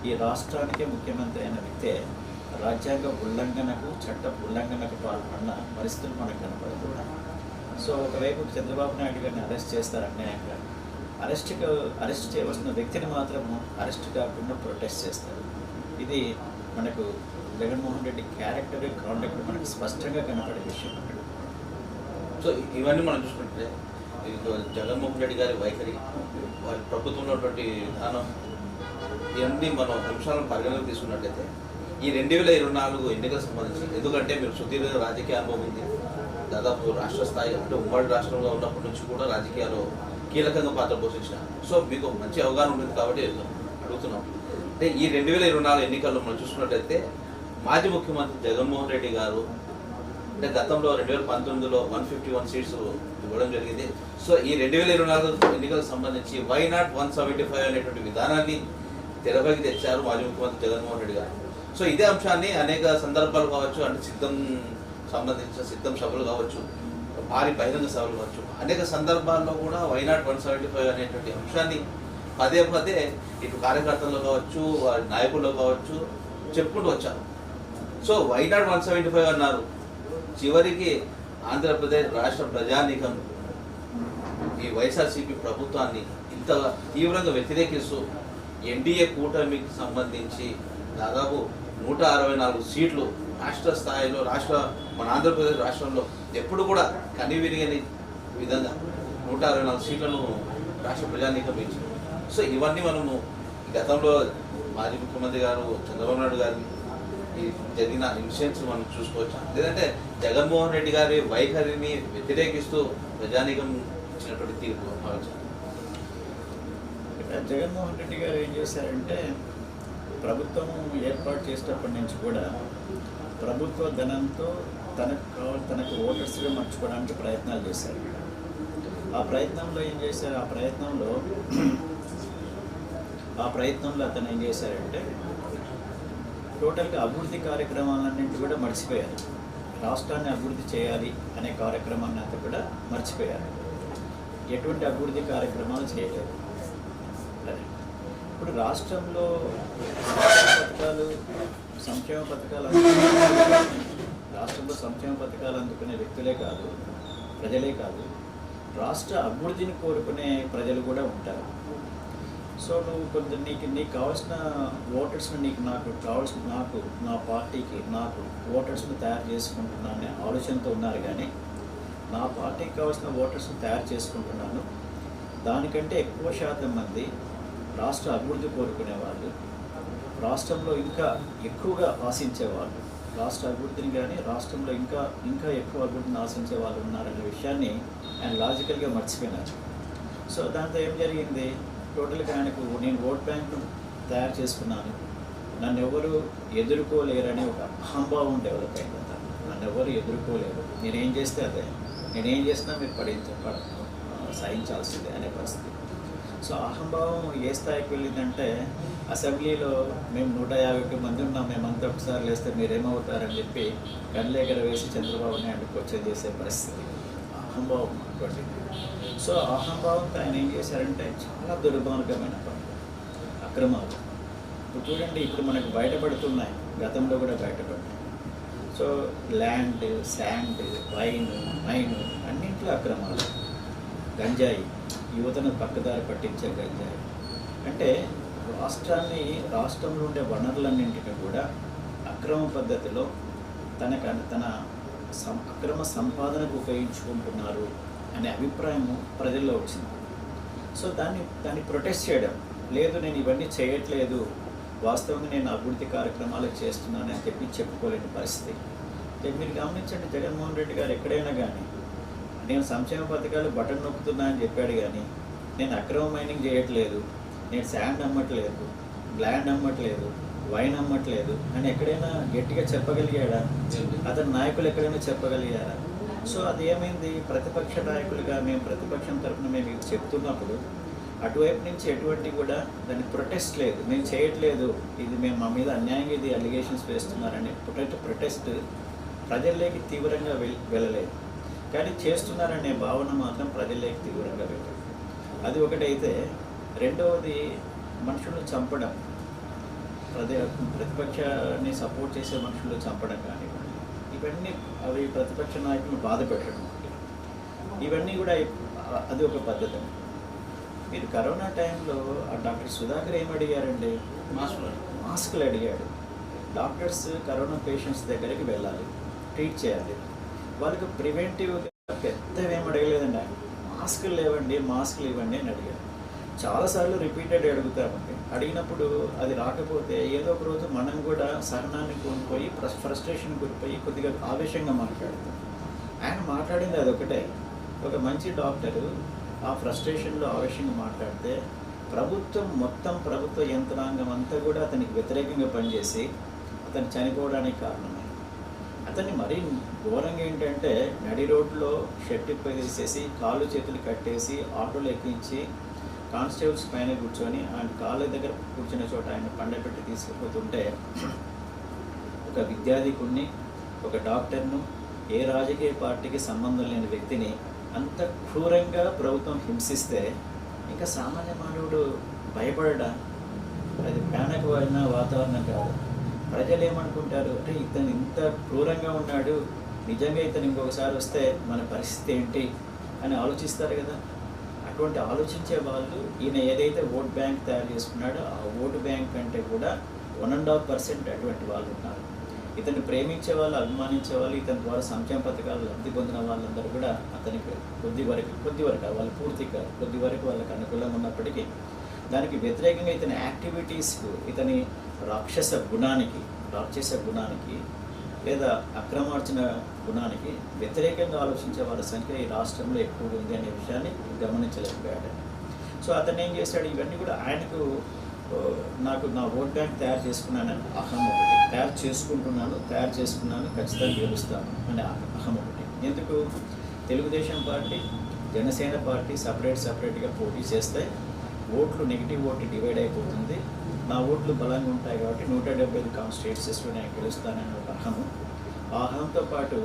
S3: ఈ రాష్ట్రానికే ముఖ్యమంత్రి అయిన వ్యక్తే రాజ్యాంగ ఉల్లంఘనకు, చట్ట ఉల్లంఘనకు పాల్పడిన పరిస్థితులు మనకు కనపడుతున్నాయి. సో ఒకవైపు చంద్రబాబు నాయుడు గారిని అరెస్ట్ చేస్తారు అన్యాయంగా, అరెస్ట్ చేయవలసిన వ్యక్తిని మాత్రము అరెస్ట్ కాకుండా ప్రొటెస్ట్ చేస్తారు. ఇది మనకు జగన్మోహన్ రెడ్డి క్యారెక్టర్, కాండక్ట్ మనకు స్పష్టంగా కనపడే విషయం అక్కడ.
S2: సో ఇవన్నీ మనం చూసుకుంటే జగన్మోహన్ రెడ్డి గారి వైఖరి, వారి ప్రభుత్వంలో ఉన్నటువంటి విధానం, ఇవన్నీ మనం అంశాలను పరిగణలోకి తీసుకున్నట్లయితే ఈ 2024 ఎన్నికలకు సంబంధించి, ఎందుకంటే మీరు సుదీర్ఘ రాజకీయ అనుభవం ఉంది, దాదాపు రాష్ట్ర స్థాయి అంటే ఉమ్మడి రాష్ట్రంలో ఉన్నప్పటి నుంచి కూడా రాజకీయాల్లో కీలకంగా పాత్ర పోషించిన, సో మీకు మంచి అవగాహన ఉంటుంది కాబట్టి అడుగుతున్నాం. అంటే ఈ 2024 ఎన్నికల్లో మనం చూసుకున్నట్లయితే మాజీ ముఖ్యమంత్రి జగన్మోహన్ రెడ్డి గారు అంటే గతంలో 2019లో 151 సీట్స్ ఇవ్వడం జరిగింది. సో ఈ 2024 ఎన్నికలకు సంబంధించి వై నాట్ 175 అనేటువంటి విధానాన్ని తెరపైకి తెచ్చారు మాజీ ముఖ్యమంత్రి జగన్మోహన్ రెడ్డి గారు. సో ఇదే అంశాన్ని అనేక సందర్భాలు కావచ్చు, అంటే సంబంధించిన సిద్ధం సభలు కావచ్చు, భారీ బహిరంగ సభలు కావచ్చు, అనేక సందర్భాల్లో కూడా వై నాట్ 175 అనేటువంటి అంశాన్ని పదే పదే ఇటు కార్యకర్తల్లో కావచ్చు, వారి నాయకుల్లో కావచ్చు చెప్పుకుంటూ వచ్చారు. సో వై నాట్ 175 అన్నారు. చివరికి ఆంధ్రప్రదేశ్ రాష్ట్ర ప్రజానీకం ఈ వైఎస్ఆర్సీపీ ప్రభుత్వాన్ని ఇంత తీవ్రంగా వ్యతిరేకిస్తూ ఎన్డీఏ కూటమికి సంబంధించి దాదాపు 164 సీట్లు రాష్ట్ర స్థాయిలో, మన ఆంధ్రప్రదేశ్ రాష్ట్రంలో ఎప్పుడు కూడా కనివిరిగని విధంగా 164 సీట్లను రాష్ట్ర ప్రజానీకం ఇచ్చింది. సో ఇవన్నీ మనము గతంలో మాజీ ముఖ్యమంత్రి గారు చంద్రబాబు నాయుడు గారి జరిగిన ఇన్సిడెంట్స్ మనం చూసుకోవచ్చు. లేదంటే జగన్మోహన్ రెడ్డి గారి వైఖరిని వ్యతిరేకిస్తూ ప్రజానీకం ఇచ్చినటువంటి తీర్పు భావించారు.
S3: జగన్మోహన్ రెడ్డి గారు ఏం చేశారంటే, ప్రభుత్వం ఏర్పాటు చేసేటప్పటి నుంచి కూడా ప్రభుత్వ ధనంతో తనకు ఓటర్స్గా మార్చుకోవడానికి ప్రయత్నాలు చేశారు. ఆ ప్రయత్నంలో ఏం చేశారు, ఆ ప్రయత్నంలో అతను ఏం చేశారంటే టోటల్గా అభివృద్ధి కార్యక్రమాలన్నింటి కూడా మర్చిపోయారు. రాష్ట్రాన్ని అభివృద్ధి చేయాలి అనే కార్యక్రమాన్ని అంతా కూడా మర్చిపోయారు. ఎటువంటి అభివృద్ధి కార్యక్రమాలు చేయలేదు. ఇప్పుడు రాష్ట్రంలో సంక్షేమ పథకాలు రాష్ట్రంలో సంక్షేమ పథకాలు అందుకునే వ్యక్తులే కాదు, ప్రజలే కాదు, రాష్ట్ర అభివృద్ధిని కోరుకునే ప్రజలు కూడా ఉంటారు. సో నువ్వు కొంచెం నీకు కావాల్సిన ఓటర్స్ని నాకు నా పార్టీకి నాకు ఓటర్స్ని తయారు చేసుకుంటున్నాను అనే ఆలోచనతో ఉన్నారు. కానీ నా పార్టీకి కావాల్సిన ఓటర్స్ని తయారు చేసుకుంటున్నాను, దానికంటే ఎక్కువ శాతం మంది రాష్ట్ర అభివృద్ధి కోరుకునే వాళ్ళు, రాష్ట్రంలో ఇంకా ఎక్కువగా ఆశించేవాళ్ళు, రాష్ట్ర అభివృద్ధిని కానీ రాష్ట్రంలో ఇంకా ఎక్కువ అభివృద్ధిని ఆశించే వాళ్ళు ఉన్నారనే విషయాన్ని ఆయన లాజికల్గా మర్చిపోయినారు. సో దాంతో ఏం జరిగింది, టోటల్గా ఆయనకు నేను ఓట్ బ్యాంకు తయారు చేసుకున్నాను, నన్ను ఎవరు ఎదుర్కోలేరని ఒక అహంభావం డెవలప్ అయింది. నన్ను ఎవరు ఎదుర్కోలేరు, నేనేం చేస్తే అదే, నేనేం చేసినా మీరు సహించాల్సిందే అనే పరిస్థితి. సో అహంభావం ఏ స్థాయికి వెళ్ళిందంటే, అసెంబ్లీలో మేము 150 మంది ఉన్నాం, మేమంతా ఒకసారి లేస్తే మీరేమవుతారని చెప్పి గన్లేగర వేసి చంద్రబాబు నాయుడు క్వశ్చన్ చేసే పరిస్థితి అహంభావం పట్టింది. సో అహంభావంతో ఆయన ఏం చేశారంటే చాలా దుర్మార్గమైన పనులు, అక్రమాలు. ఇప్పుడు చూడండి, ఇప్పుడు మనకు బయటపడుతున్నాయి, గతంలో కూడా బయటపడ్డాయి. సో ల్యాండ్, శాండ్, మైన్ అన్నింటిలో అక్రమాలు, గంజాయి, యువతను పక్కదారి పట్టించే గంజాయి. అంటే రాష్ట్రంలో ఉండే వనరులన్నింటినీ కూడా అక్రమ పద్ధతిలో తన అక్రమ సంపాదనకు ఉపయోగించుకుంటున్నారు అనే అభిప్రాయం ప్రజల్లో వచ్చింది. సో దాన్ని ప్రొటెస్ట్ చేయడం, లేదు నేను ఇవన్నీ చేయట్లేదు, వాస్తవంగా నేను అభివృద్ధి కార్యక్రమాలు చేస్తున్నానని చెప్పి చెప్పుకోలేని పరిస్థితి. మీరు గమనించండి, జగన్మోహన్ రెడ్డి గారు ఎక్కడైనా కానీ నేను సంక్షేమ పథకాలు బటన్ నొక్కుతున్నా అని చెప్పాడు, కానీ నేను అక్రమ మైనింగ్ చేయట్లేదు, నేను శాండ్ అమ్మట్లేదు, ల్యాండ్ అమ్మట్లేదు, వైన్ అమ్మట్లేదు అని ఎక్కడైనా గట్టిగా చెప్పగలిగాడా? అతని నాయకులు ఎక్కడైనా చెప్పగలిగారా? సో అది ఏమైంది, ప్రతిపక్ష నాయకులుగా మేము ప్రతిపక్షం తరఫున మేము ఇది చెప్తున్నప్పుడు అటువైపు నుంచి ఎటువంటి కూడా దాన్ని ప్రొటెస్ట్ లేదు, మేము చేయట్లేదు, ఇది మేము మా మీద అన్యాయంగా ఇది అలిగేషన్స్ వేస్తున్నారని ప్రొటెస్ట్ ప్రజల్లోకి తీవ్రంగా వెళ్ళలేదు. కానీ చేస్తున్నారనే భావన మాత్రం ప్రజల్లోకి తీవ్రంగా వెళ్ళలేదు. అది ఒకటైతే, రెండవది మనుషులను చంపడం, ప్రతిపక్షాన్ని సపోర్ట్ చేసే మనుషులు చంపడం కానివ్వండి, ఇవన్నీ అవి ప్రతిపక్ష నాయకులను బాధ పెట్టడం, ఇవన్నీ కూడా అది ఒక పద్ధతి. మీరు కరోనా టైంలో ఆ డాక్టర్ సుధాకర్ ఏం అడిగారండి? మాస్కులు అడిగాడు. డాక్టర్స్ కరోనా పేషెంట్స్ దగ్గరికి వెళ్ళాలి, ట్రీట్ చేయాలి, వాళ్ళకి ప్రివెంటివ్గా పెద్దవి ఏం అడగలేదండి. ఆయన మాస్కులు లేవండి, మాస్కులు ఇవ్వండి అని అడిగాడు. చాలాసార్లు రిపీటెడ్ అడుగుతామండి. అడిగినప్పుడు అది రాకపోతే ఏదో ఒక రోజు మనం కూడా సహనాన్ని కోల్పోయి ఫ్రస్ట్రేషన్ కోల్పోయి కొద్దిగా ఆవేశంగా మాట్లాడతాం. ఆయన మాట్లాడింది అదొకటే. ఒక మంచి డాక్టరు ఆ ఫ్రస్ట్రేషన్లో ఆవేశంగా మాట్లాడితే ప్రభుత్వ యంత్రాంగం అంతా కూడా అతనికి వ్యతిరేకంగా పనిచేసి అతను చనిపోవడానికి కారణమైంది. అతన్ని మరీ ఘోరంగా ఏంటంటే నడి రోడ్లో షర్ట్ తీసేసి కాళ్ళు చేతులు కట్టేసి ఆటోలో ఎక్కించి కానిస్టేబుల్స్ పైన కూర్చొని ఆయన కాళ్ళ దగ్గర కూర్చున్న చోట ఆయన పండబెట్టి తీసుకుపోతుంటే ఒక విద్యాధికుడిని, ఒక డాక్టర్ను, ఏ రాజకీయ పార్టీకి సంబంధం లేని వ్యక్తిని అంత క్రూరంగా ప్రభుత్వం హింసిస్తే ఇంకా సామాన్య మానవుడు భయపడడా? అది ప్రాణకమైన వాతావరణం కాదు. ప్రజలు ఏమనుకుంటారు, అంటే ఇతను ఇంత క్రూరంగా ఉన్నాడు, నిజంగా ఇతను ఇంకొకసారి వస్తే మన పరిస్థితి ఏంటి అని ఆలోచిస్తారు కదా. అటువంటి ఆలోచించే వాళ్ళు ఈయన ఏదైతే ఓట్ బ్యాంక్ తయారు చేసుకున్నాడో ఆ ఓటు బ్యాంక్ కంటే కూడా 1.5% అటువంటి వాళ్ళు ఉన్నారు. ఇతన్ని ప్రేమించే వాళ్ళు, అభిమానించే వాళ్ళు, ఇతని ద్వారా సంక్షేమ పథకాలు లబ్ధి పొందిన వాళ్ళందరూ కూడా అతనికి కొద్ది వరకు వాళ్ళు పూర్తిగా కొద్ది వరకు వాళ్ళకి అనుకూలంగా ఉన్నప్పటికీ దానికి వ్యతిరేకంగా ఇతని యాక్టివిటీస్కు, ఇతని రాక్షస గుణానికి లేదా అక్రమార్జన గుణానికి వ్యతిరేకంగా ఆలోచించే వాళ్ళ సంఖ్య ఈ రాష్ట్రంలో ఎక్కువగా ఉంది అనే విషయాన్ని గమనించలేకపోయాడు. సో అతను ఏం చేశాడు, ఇవన్నీ కూడా ఆయనకు నాకు నా ఓట్ బ్యాంక్ తయారు చేసుకున్నానని అహం ఒకటి, తయారు చేసుకున్నాను ఖచ్చితంగా గెలుస్తాను అనే అహం ఒకటి. ఎందుకు? తెలుగుదేశం పార్టీ, జనసేన పార్టీ సపరేట్గా పోటీ చేస్తే నెగిటివ్ ఓట్లు డివైడ్ అయిపోతుంది, నా ఓట్లు బలంగా ఉంటాయి కాబట్టి 175 కాన్స్టిట్యూన్సీస్లో నేను గెలుస్తానని ఒక అహము. ఆ అహంతో పాటు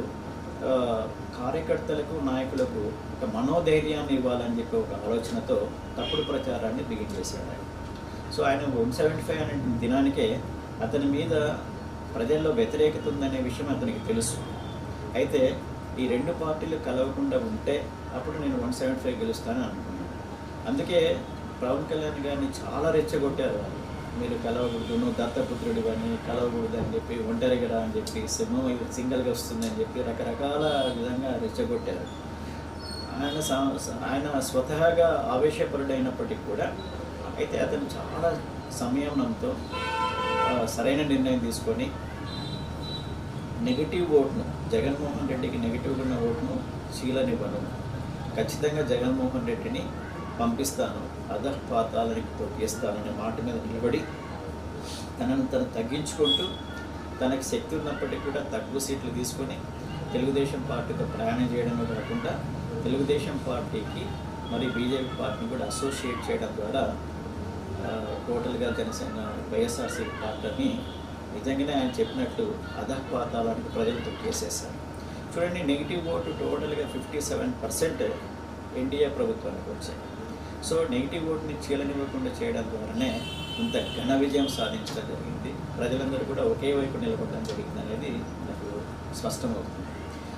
S3: కార్యకర్తలకు, నాయకులకు ఒక మనోధైర్యాన్ని ఇవ్వాలని చెప్పి ఒక ఆలోచనతో తప్పుడు ప్రచారాన్ని బిగిన్ చేశాడు ఆయన. సో ఆయన 175 అనే దినానికే అతని మీద ప్రజల్లో వ్యతిరేకత ఉందనే విషయం అతనికి తెలుసు. అయితే ఈ రెండు పార్టీలు కలవకుండా ఉంటే అప్పుడు నేను 175 గెలుస్తానని అనుకున్నాను. అందుకే పవన్ కళ్యాణ్ గారిని చాలా రెచ్చగొట్టారు వాళ్ళు, మీరు కలవకూడదు, నువ్వు దత్తపుత్రుడు అని కలవకూడదు అని చెప్పి, ఒంటరిగా అని చెప్పి, సింహం సింగిల్గా వస్తుందని చెప్పి రకరకాల విధంగా రెచ్చగొట్టారు. ఆయన స్వతహాగా ఆవేశపరుడైనప్పటికీ కూడా అయితే అతను చాలా సంయమనంతో సరైన నిర్ణయం తీసుకొని నెగిటివ్ ఓట్ను, జగన్మోహన్ రెడ్డికి నెగిటివ్గా ఉన్న ఓట్ను చీలనివ్వను, ఖచ్చితంగా జగన్మోహన్ రెడ్డిని పంపిస్తాను, అధఃపాతాలనికి తొక్కేస్తాననే మాట మీద నిలబడి తనను తగ్గించుకుంటూ తనకి శక్తి ఉన్నప్పటికీ కూడా తక్కువ సీట్లు తీసుకొని తెలుగుదేశం పార్టీతో ప్రయాణం చేయడమే కాకుండా తెలుగుదేశం పార్టీకి మరి బీజేపీ పార్టీని కూడా అసోసియేట్ చేయడం ద్వారా టోటల్గా జనసేన వైఎస్ఆర్సీపీ పార్టీని నిజంగానే ఆయన చెప్పినట్టు అధఃపాతాలానికి ప్రజలు తొక్కేసేశారు. చూడండి, నెగిటివ్ ఓటు టోటల్గా 57% ఎన్డీఏ ప్రభుత్వానికి వచ్చాయి. సో నెగిటివ్ ఓటుని చీలనివ్వకుండా చేయడం ద్వారానే ఇంత ఘన విజయం సాధించడం జరిగింది. ప్రజలందరూ కూడా ఒకే వైపు నిలబడడం జరిగింది అనేది నాకు స్పష్టమవుతుంది.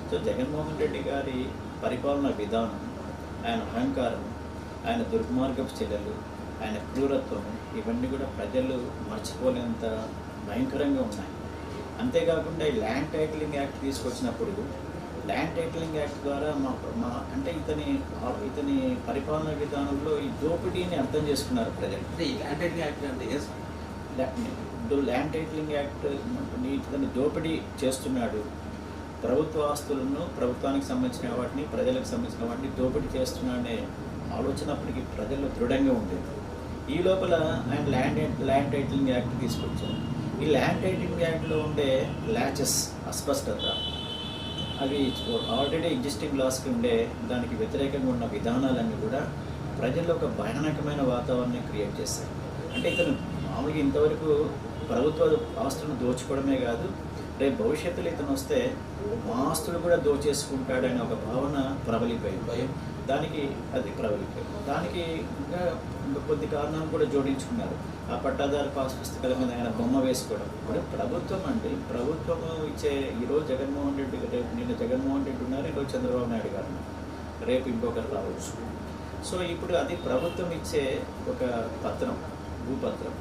S3: సో జగన్మోహన్ రెడ్డి గారి పరిపాలన విధానం, ఆయన అహంకారం, ఆయన దుర్మార్గపు చర్యలు, ఆయన క్రూరత్వం ఇవన్నీ కూడా ప్రజలు మర్చిపోలేంత భయంకరంగా ఉన్నాయి. అంతేకాకుండా ఈ ల్యాండ్ టైటిలింగ్ యాక్ట్ తీసుకొచ్చినప్పుడు ల్యాండ్ టైటిలింగ్ యాక్ట్ ద్వారా మా అంటే ఇతని పరిపాలన విధానంలో ఈ దోపిడీని అర్థం చేసుకున్నారు ప్రజలు.
S2: అంటే ఈ ల్యాండ్ టైటిలింగ్ యాక్ట్ అంటే ఏం సార్?
S3: ల్యాండ్ టైటిలింగ్ యాక్ట్ ఇతను దోపిడీ చేస్తున్నాడు, ప్రభుత్వ ఆస్తులను, ప్రభుత్వానికి సంబంధించిన వాటిని, ప్రజలకు సంబంధించిన వాటిని దోపిడీ చేస్తున్నాడనే ఆలోచన అప్పటికి ప్రజల్లో దృఢంగా ఉండేది. ఈ లోపల ఆయన ల్యాండ్ టైటిలింగ్ యాక్ట్ తీసుకొచ్చారు. ఈ ల్యాండ్ టైటిలింగ్ యాక్ట్లో ఉండే ల్యాచెస్, అస్పష్టత, అవి ఆల్రెడీ ఎగ్జిస్టింగ్ లాస్కి ఉండే దానికి వ్యతిరేకంగా ఉన్న విధానాలన్నీ కూడా ప్రజల్లో ఒక భయానకమైన వాతావరణాన్ని క్రియేట్ చేశాయి. అంటే ఇతను మామూలుగా ఇంతవరకు ప్రభుత్వ ఆస్తులను దోచుకోవడమే కాదు, రేపు భవిష్యత్తులో ఇతను వస్తే మా ఆస్తులు కూడా దోచేసుకుంటాడనే ఒక భావన ప్రబలిపోయింది.
S2: భయం
S3: దానికి ఇంకా కొద్ది కారణాలు కూడా జోడించుకున్నారు. ఆ పట్టాదారు పాస్ పుస్తకాల మీద ఆయన బొమ్మ వేసుకోవడం. ఇప్పుడు ప్రభుత్వం ఇచ్చే ఈరోజు జగన్మోహన్ రెడ్డి, రేపు నిన్న జగన్మోహన్ రెడ్డి ఉన్నారు, ఈరోజు చంద్రబాబు నాయుడు గారు ఉన్నారు, రేపు ఇంకొకరు రావచ్చు. సో ఇప్పుడు అది ప్రభుత్వం ఇచ్చే ఒక పత్రం, భూపత్రం,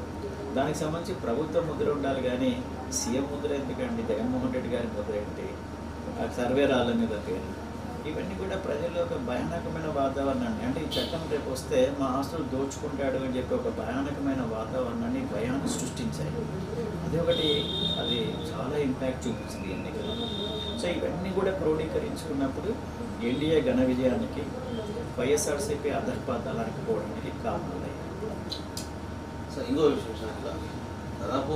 S3: దానికి సంబంధించి ప్రభుత్వ ముద్ర ఉండాలి. కానీ సీఎం ముద్ర ఎందుకండి, జగన్మోహన్ రెడ్డి గారి ముద్ర ఏంటి, ఆ సర్వే రాళ్ళ మీద పేరు, ఇవన్నీ కూడా ప్రజల్లో ఒక భయానకమైన వాతావరణాన్ని, అంటే ఈ చట్టం రేపు వస్తే మా ఆస్తులు దోచుకుంటాడు అని చెప్పి ఒక భయానకమైన వాతావరణాన్ని, భయాన్ని సృష్టించాయి. అది చాలా ఇంపాక్ట్ చూపించింది ఎన్నికల్లో. సో ఇవన్నీ కూడా క్రోడీకరించుకున్నప్పుడు ఎన్డీఏ ఘన విజయానికి, వైఎస్ఆర్సీపీ అధర్పాతాలానికి పోవడానికి కారణాలయ్యాయి.
S2: సో ఇంకో విషయం సార్, దాదాపు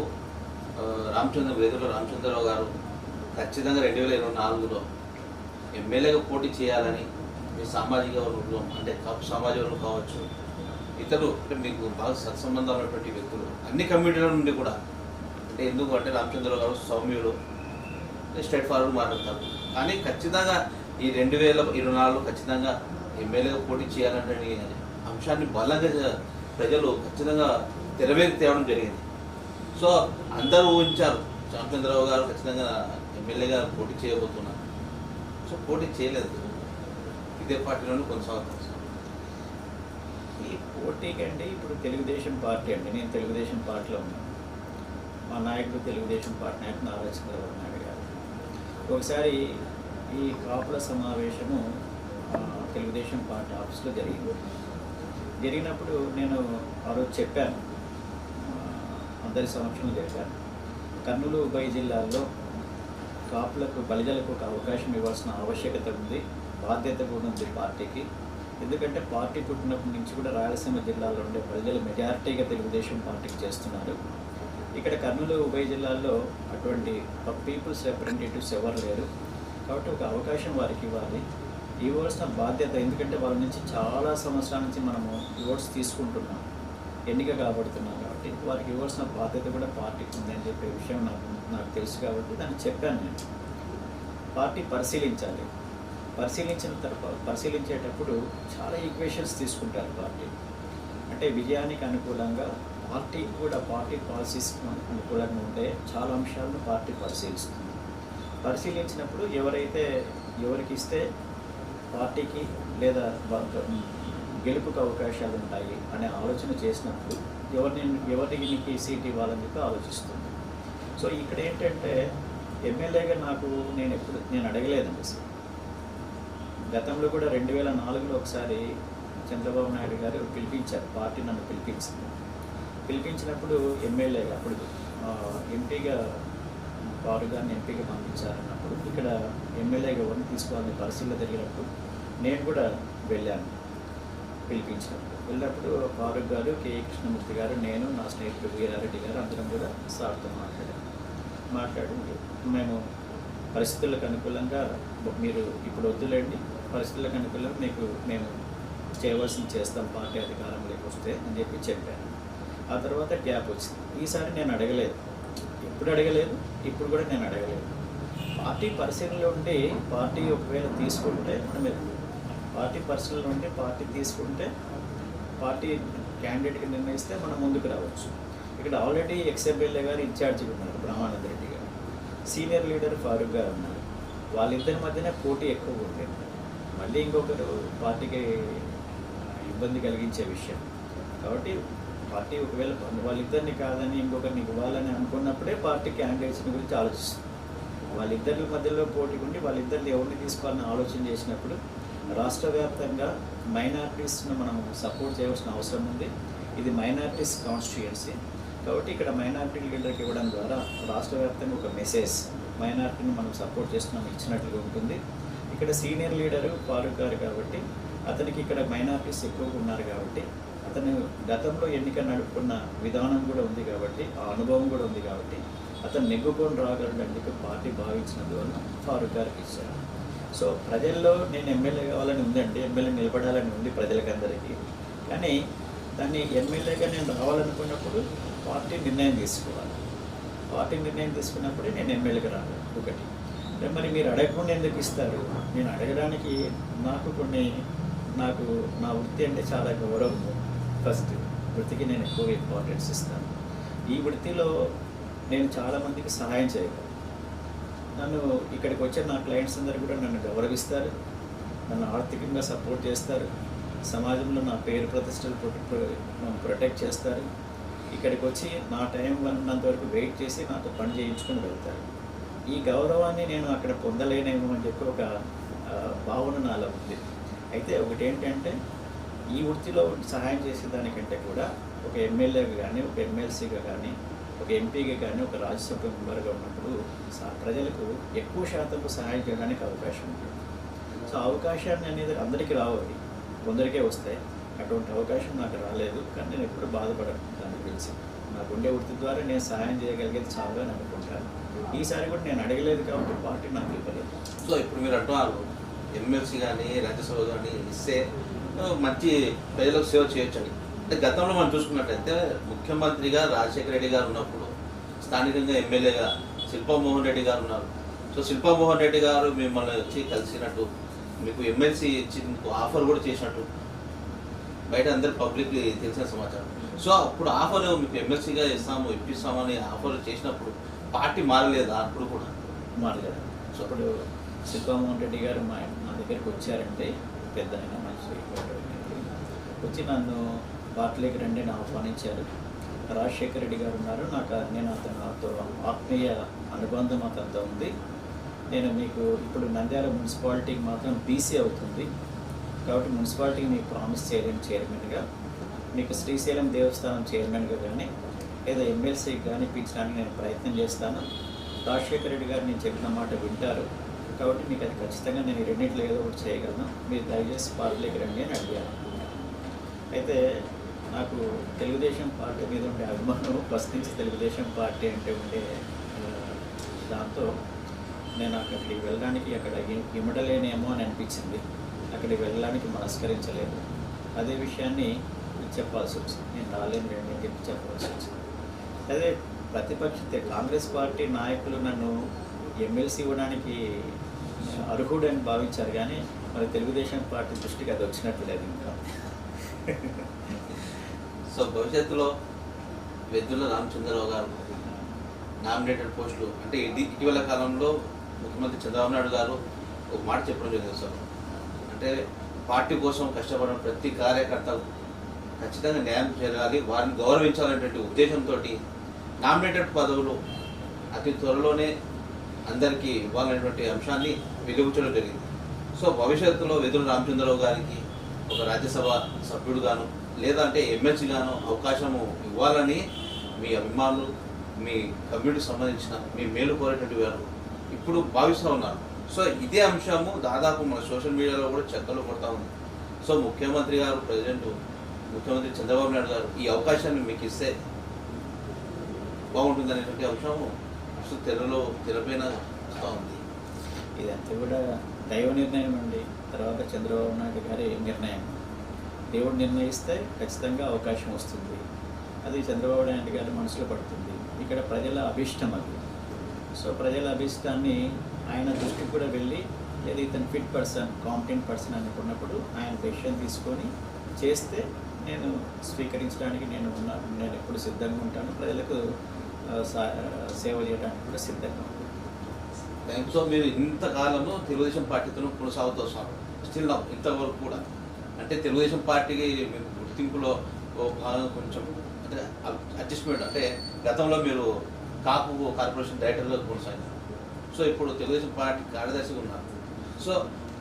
S2: వేదుల రామచంద్రరావు గారు ఖచ్చితంగా 2024లో ఎమ్మెల్యేగా పోటీ చేయాలని మీ సామాజిక వర్గం, అంటే సామాజిక వర్గం కావచ్చు, ఇతరులు అంటే మీకు బాగా సత్సంబంధాలు ఉన్నటువంటి వ్యక్తులు అన్ని కమ్యూనిటీల నుండి కూడా, అంటే ఎందుకు అంటే రామచంద్రరావు గారు సౌమ్యుడు, స్ట్రైట్ ఫార్వర్డ్ మాట్లాడతారు. కానీ ఖచ్చితంగా ఈ 2024లో ఖచ్చితంగా ఎమ్మెల్యేగా పోటీ చేయాలనే అంశాన్ని బలంగా ప్రజలు ఖచ్చితంగా తెరవేకి తేవడం జరిగింది. సో అందరూ ఊహించారు రామచంద్రరావు గారు ఖచ్చితంగా ఎమ్మెల్యేగా పోటీ చేయబోతున్నారు. సో పోటీ చేయలేదు, ఇదే పార్టీలోనే కొనసాగుతుంది.
S3: ఈ పోటీకి అండి ఇప్పుడు తెలుగుదేశం పార్టీ అండి, నేను తెలుగుదేశం పార్టీలో ఉన్నాను, మా నాయకుడు తెలుగుదేశం పార్టీ నాయకుడు నారా చంద్రబాబు నాయుడు గారు. ఒకసారి ఈ కాపుల సమావేశము తెలుగుదేశం పార్టీ ఆఫీస్లో జరిగినప్పుడు నేను ఆ రోజు చెప్పాను, అందరి సమక్షంలో చెప్పాను, కర్నూలు ఉభయ జిల్లాల్లో కాపులకు, బలిజలకు ఒక అవకాశం ఇవ్వాల్సిన ఆవశ్యకత ఉంది, బాధ్యత కూడా ఉంది పార్టీకి. ఎందుకంటే పార్టీ పుట్టినప్పటి నుంచి కూడా రాయలసీమ జిల్లాలో ఉండే ప్రజలు మెజారిటీగా తెలుగుదేశం పార్టీకి చేస్తున్నారు. ఇక్కడ కర్నూలు ఉభయ జిల్లాల్లో అటువంటి పీపుల్స్ రిప్రజెంటేటివ్స్ ఎవరు లేరు. కాబట్టి ఒక అవకాశం వారికి ఇవ్వాల్సిన బాధ్యత, ఎందుకంటే వాళ్ళ నుంచి చాలా సంవత్సరాల నుంచి మనము ఓట్స్ తీసుకుంటున్నాం, ఎన్నిక కాబడుతున్నాం, కాబట్టి వారికి ఇవ్వాల్సిన బాధ్యత కూడా పార్టీకి ఉందని చెప్పే విషయం నాకు తెలుసు. కాబట్టి దాన్ని చెప్పాను నేను. పార్టీ పరిశీలించేటప్పుడు చాలా ఈక్వేషన్స్ తీసుకుంటారు పార్టీ. అంటే విజయానికి అనుకూలంగా పార్టీ పాలసీస్ అనుకూలంగా ఉండే చాలా అంశాలను పార్టీ పరిశీలించినప్పుడు ఎవరికి ఇస్తే పార్టీకి లేదా గెలుపుకు అవకాశాలు ఉంటాయి అనే ఆలోచన చేసినప్పుడు ఎవరికి సీట్ ఇవ్వాలని చెప్పి ఆలోచిస్తుంది. సో ఇక్కడ ఏంటంటే ఎమ్మెల్యేగా నేను అడగలేదండి అసలు. గతంలో కూడా 2004లో ఒకసారి చంద్రబాబు నాయుడు గారు పిలిపించారు, పార్టీ నన్ను పిలిపించినప్పుడు ఎమ్మెల్యేగా, అప్పుడు ఎంపీగా వారు గారిని ఎంపీగా పంపించారన్నప్పుడు ఇక్కడ ఎమ్మెల్యేగా ఎవరిని తీసుకోవాలని పరిశీలన జరిగినప్పుడు నేను కూడా వెళ్ళాను. వెళ్ళినప్పుడు ఫారూక్ గారు, కేఈ కృష్ణమూర్తి గారు, నేను, నా స్నేహితుడు వీరారెడ్డి గారు అందరం కూడా సార్తో మాట్లాడి మేము పరిస్థితులకు అనుకూలంగా, మీరు ఇప్పుడు వద్దులేండి, పరిస్థితులకు అనుకూలంగా మేము చేయవలసింది చేస్తాం పార్టీ అధికారంలోకి వస్తే అని చెప్పాను. ఆ తర్వాత గ్యాప్ వచ్చింది. ఈసారి నేను అడగలేదు, ఇప్పుడు కూడా నేను అడగలేదు. పార్టీ పరిశీలనలో ఉండి పార్టీ ఒకవేళ తీసుకుంటే పార్టీ క్యాండిడేట్గా నిర్ణయిస్తే మనం ముందుకు రావచ్చు. ఇక్కడ ఆల్రెడీ ఎక్స్ఎమ్మెల్యే గారు ఇన్ఛార్జిగా ఉన్నారు, బ్రహ్మానంద రెడ్డి గారు, సీనియర్ లీడర్ ఫారూక్ గారు ఉన్నారు. వాళ్ళిద్దరి మధ్యనే పోటీ ఎక్కువ ఉండేది. మళ్ళీ ఇంకొకరు పార్టీకి ఇబ్బంది కలిగించే విషయం. కాబట్టి పార్టీ ఒకవేళ వాళ్ళిద్దరిని కాదని ఇంకొకరిని ఇవ్వాలని అనుకున్నప్పుడే పార్టీ క్యాండిడేట్స్ని గురించి ఆలోచిస్తుంది. వాళ్ళిద్దరి మధ్యలో పోటీ ఉండి వాళ్ళిద్దరిని ఎవరిని తీసుకోవాలని ఆలోచన చేసినప్పుడు రాష్ట్ర వ్యాప్తంగా మైనారిటీస్ను మనం సపోర్ట్ చేయవలసిన అవసరం ఉంది. ఇది మైనారిటీస్ కాన్స్టిట్యుయెన్సీ కాబట్టి ఇక్కడ మైనారిటీ లీడర్కి ఇవ్వడం ద్వారా రాష్ట్ర వ్యాప్తంగా ఒక మెసేజ్ మైనారిటీని మనం సపోర్ట్ చేస్తున్నాం ఇచ్చినట్లుగా ఉంటుంది. ఇక్కడ సీనియర్ లీడరు ఫారూక్ గారు కాబట్టి అతనికి ఇక్కడ మైనారిటీస్ ఎక్కువగా ఉన్నారు కాబట్టి అతను గతంలో ఎన్నిక నడుపుకున్న విధానం కూడా ఉంది కాబట్టి ఆ అనుభవం కూడా ఉంది కాబట్టి అతను నెగ్గుకొని రాగలడానికి పార్టీ భావించినందువల్ల ఫారూక్ గారికి ఇచ్చారు. సో ప్రజల్లో నేను ఎమ్మెల్యే కావాలని ఉందండి, ఎమ్మెల్యే నిలబడాలని ఉంది ప్రజలకందరికీ. కానీ దాన్ని ఎమ్మెల్యేగా నేను రావాలనుకున్నప్పుడు పార్టీ నిర్ణయం తీసుకోవాలి. పార్టీ నిర్ణయం తీసుకున్నప్పుడే నేను ఎమ్మెల్యేగా రాను. ఒకటి మరి మీరు అడగకుండా ఎందుకు ఇస్తారు? నేను అడగడానికి నాకు నా వృత్తి అంటే చాలా గౌరవం. ఫస్ట్ వృత్తికి నేను ఎక్కువ ఇంపార్టెన్స్ ఇస్తాను. ఈ వృత్తిలో నేను చాలామందికి సహాయం చేయగలను. నన్ను ఇక్కడికి వచ్చే నా క్లయింట్స్ అందరూ కూడా నన్ను గౌరవిస్తారు, నన్ను ఆర్థికంగా సపోర్ట్ చేస్తారు, సమాజంలో నా పేరు ప్రతిష్టలు ప్రొటెక్ట్ చేస్తారు. ఇక్కడికి వచ్చి నా టైం ఉన్నంత వరకు వెయిట్ చేసి నాతో పని చేయించుకొని వెళ్తారు. ఈ గౌరవాన్ని నేను అక్కడ పొందలేనేమో అని చెప్పి ఒక భావన నాలో ఉంది. అయితే ఒకటి ఏంటంటే ఈ వృత్తిలో సహాయం చేసేదానికంటే కూడా ఒక ఎమ్మెల్యేగా కానీ ఒక ఎమ్మెల్సీగా కానీ ఒక ఎంపీగా కానీ ఒక రాజ్యసభ మెంబర్గా ఉన్నప్పుడు ప్రజలకు ఎక్కువ శాతంలో సహాయం చేయడానికి అవకాశం ఉంటుంది. సో అవకాశాన్ని అనేది అందరికీ రావాలి, కొందరికే వస్తాయి. అటువంటి అవకాశం నాకు రాలేదు, కానీ నేను ఎప్పుడు బాధపడను. దాన్ని తెలిసి నాకు ఉండే వృత్తి ద్వారా నేను సహాయం చేయగలిగేది చాలా అని అనుకుంటాను. ఈసారి కూడా నేను అడగలేదు కాబట్టి పార్టీ నాకు ఇవ్వలేదు.
S2: సో ఇప్పుడు మీరు అంటున్నారు ఎమ్మెల్సీ కానీ రాజ్యసభ కానీ ఇస్తే మంచి ప్రజలకు సేవ చేయొచ్చని. అంటే గతంలో మనం చూసుకున్నట్టయితే ముఖ్యమంత్రిగా రాజశేఖర రెడ్డి గారు ఉన్నప్పుడు స్థానికంగా ఎమ్మెల్యేగా శిల్పామోహన్ రెడ్డి గారు ఉన్నారు. సో శిల్పామోహన్ రెడ్డి గారు మిమ్మల్ని వచ్చి కలిసినట్టు, మీకు ఎమ్మెల్సీ ఇచ్చి మీకు ఆఫర్ కూడా చేసినట్టు బయట అందరు పబ్లిక్ తెలిసిన సమాచారం. సో అప్పుడు ఆఫర్ మీకు ఎమ్మెల్సీగా ఇప్పిస్తామని ఆఫర్ చేసినప్పుడు పార్టీ మారలేదా? అప్పుడు కూడా
S3: మారలేదు. సో అప్పుడు శిల్పామోహన్ రెడ్డి గారు నా దగ్గరికి వచ్చారంటే పెద్ద ఆయన మంచి వచ్చి నన్ను పార్టీలోకి రండి అని ఆహ్వానించారు. రాజశేఖర రెడ్డి గారు ఉన్నారు, నేను అతనితో ఆత్మీయ అనుబంధం అతనితో ఉంది. నేను మీకు ఇప్పుడు నంద్యాల మున్సిపాలిటీకి మాత్రం బీసీ అవుతుంది కాబట్టి మున్సిపాలిటీకి మీకు ప్రామిస్ చేయలేని చైర్మన్గా, మీకు శ్రీశైలం దేవస్థానం చైర్మన్గా కానీ లేదా ఎమ్మెల్సీకి కానీ ఇప్పించడానికి నేను ప్రయత్నం చేస్తాను. రాజశేఖర రెడ్డి గారు నేను చెప్పిన మాట వింటారు కాబట్టి మీకు అది ఖచ్చితంగా నేను రెండింటిలో ఏదో ఒకటి చేయగలను, మీరు దయచేసి పార్టీలోకి రండి అని అడిగాను. అయితే నాకు తెలుగుదేశం పార్టీ మీద ఉండే అభిమానం ఫస్ట్ నుంచి తెలుగుదేశం పార్టీ అంటే ఉండే దాంతో నేను అక్కడికి వెళ్ళడానికి అక్కడ ఇమ్మడలేనేమో అని అనిపించింది. అక్కడికి వెళ్ళడానికి మనస్కరించలేదు. అదే విషయాన్ని చెప్పాల్సి వచ్చింది. నేను రాలేను రండి అని చెప్పి చెప్పాల్సి వచ్చింది. అదే కాంగ్రెస్ పార్టీ నాయకులు నన్ను ఎమ్మెల్సీ ఇవ్వడానికి అర్హుడని భావించారు, కానీ మరి తెలుగుదేశం పార్టీ దృష్టికి అది వచ్చినట్టు లేదు ఇంకా.
S2: సో భవిష్యత్తులో వెద్దుల రామచంద్రరావు గారు నామినేటెడ్ పోస్టులు అంటే ఇటీవల కాలంలో ముఖ్యమంత్రి చంద్రబాబు నాయుడు గారు ఒక మాట చెప్పడం జరిగింది సార్. అంటే పార్టీ కోసం కష్టపడిన ప్రతి కార్యకర్తకు ఖచ్చితంగా న్యాయం జరగాలి, వారిని గౌరవించాలనేటువంటి ఉద్దేశంతో నామినేటెడ్ పదవులు అతి త్వరలోనే అందరికీ ఇవ్వాలనేటువంటి అంశాన్ని వెలుగుచడం జరిగింది. సో భవిష్యత్తులో వెదురు రామచంద్రరావు గారికి ఒక రాజ్యసభ సభ్యుడుగాను లేదంటే ఎమ్మెల్సీగాను అవకాశము ఇవ్వాలని మీ అభిమానులు, మీ కమ్యూనిటీకి సంబంధించిన మీ మేలు కోరేటువంటి వారు ఇప్పుడు భావిస్తూ ఉన్నారు. సో ఇదే అంశము దాదాపు మన సోషల్ మీడియాలో కూడా చక్కర్లు కొడతా ఉంది. సో ముఖ్యమంత్రి గారు ముఖ్యమంత్రి చంద్రబాబు నాయుడు గారు ఈ అవకాశాన్ని మీకు ఇస్తే బాగుంటుంది అనేటువంటి అంశం అసలు తెరపైన వస్తూ ఉంది.
S3: ఇదంతా కూడా దైవ నిర్ణయం అండి. తర్వాత చంద్రబాబు నాయుడు గారి నిర్ణయం. దేవుడు నిర్ణయిస్తే ఖచ్చితంగా అవకాశం వస్తుంది. అది చంద్రబాబు నాయుడు గారి మనసులో పడుతుంది. ఇక్కడ ప్రజల అభిష్టం అది. సో ప్రజల అభిష్టాన్ని ఆయన దృష్టికి కూడా వెళ్ళి లేదా ఇతను ఫిట్ పర్సన్, కాంపిటెంట్ పర్సన్ అనుకున్నప్పుడు ఆయన డెసిషన్ తీసుకొని చేస్తే నేను స్వీకరించడానికి నేను ఎప్పుడు సిద్ధంగా ఉంటాను. ప్రజలకు సేవ చేయడానికి కూడా సిద్ధంగా ఉంటాను.
S2: సో మీరు ఇంతకాలము తెలుగుదేశం పార్టీతో కొనసాగుతూ వస్తారు. స్టిల్ ఇంతవరకు కూడా అంటే తెలుగుదేశం పార్టీకి మీకు గుర్తింపులో ఓ భాగంగా కొంచెం అంటే అడ్జస్ట్మెంట్ అంటే గతంలో మీరు కాపు కార్పొరేషన్ డైరెక్టర్గా కొనసాగారు. సో ఇప్పుడు తెలుగుదేశం పార్టీ కార్యదర్శిగా ఉన్నారు. సో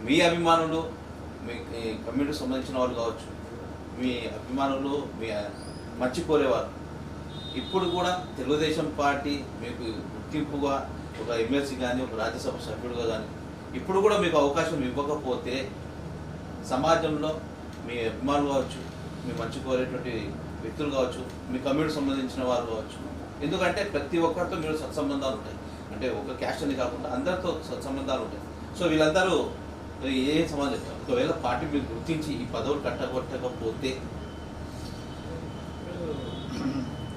S2: మీ అభిమానులు మీ కమ్యూనిటీకి సంబంధించిన వాళ్ళు కావచ్చు, మీ అభిమానులు మీ మంచి కోరేవారు ఇప్పుడు కూడా తెలుగుదేశం పార్టీ మీకు గుర్తింపుగా ఒక ఎమ్మెల్సీ కానీ ఒక రాజ్యసభ సభ్యుడుగా కానీ ఇప్పుడు కూడా మీకు అవకాశం ఇవ్వకపోతే సమాజంలో మీ అభిమానులు కావచ్చు, మీ మంచి కోరేటువంటి వ్యక్తులు కావచ్చు, మీ కమ్యూనిటీ సంబంధించిన వారు కావచ్చు, ఎందుకంటే ప్రతి ఒక్కరితో మీరు సత్సంబంధాలు ఉంటాయి. అంటే ఒక క్యాస్ట్ అని కాకుండా అందరితో సత్సంబంధాలు ఉంటాయి. సో వీళ్ళందరూ ఏ సమాజం చెప్తారు? ఒకవేళ పార్టీ మీరు గుర్తించి ఈ పదవులు కట్టగొట్టకపోతే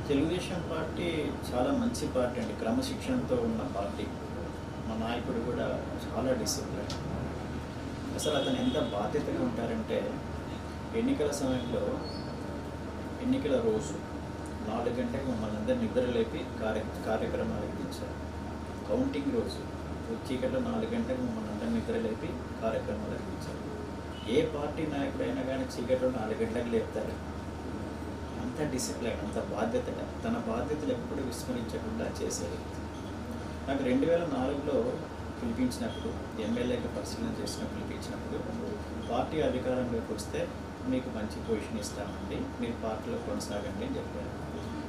S3: తెలుగుదేశం పార్టీ చాలా మంచి పార్టీ అండి, క్రమశిక్షణతో ఉన్న పార్టీ. మా నాయకుడు కూడా చాలా డిసిప్లిన్. అసలు అతను ఎంత బాధ్యతగా ఉంటారంటే ఎన్నికల సమయంలో ఎన్నికల రోజు 4 గంటలకు మమ్మల్ని అందరూ నిద్ర లేపి కార్యక్రమాలు ఇప్పించారు. కౌంటింగ్ రోజు చీకట్లో 4 గంటలకు మమ్మల్ని అందరూ నిద్ర లేపి కార్యక్రమాలు ఇప్పించారు. ఏ పార్టీ నాయకుడైనా కానీ చీకట్లో 4 గంటలకు లేపుతారు. అంత డిసిప్లైన్, అంత బాధ్యతగా తన బాధ్యతలు ఎప్పుడు విస్మరించకుండా చేసేది. నాకు 2004లో పిలిపించినప్పుడు ఎమ్మెల్యేగా పరిశీలన పిలిపించినప్పుడు పార్టీ అధికారంలోకి వస్తే మీకు మంచి పొజిషన్ ఇస్తామండి, మీరు పార్టీలో కొనసాగండి అని చెప్పారు.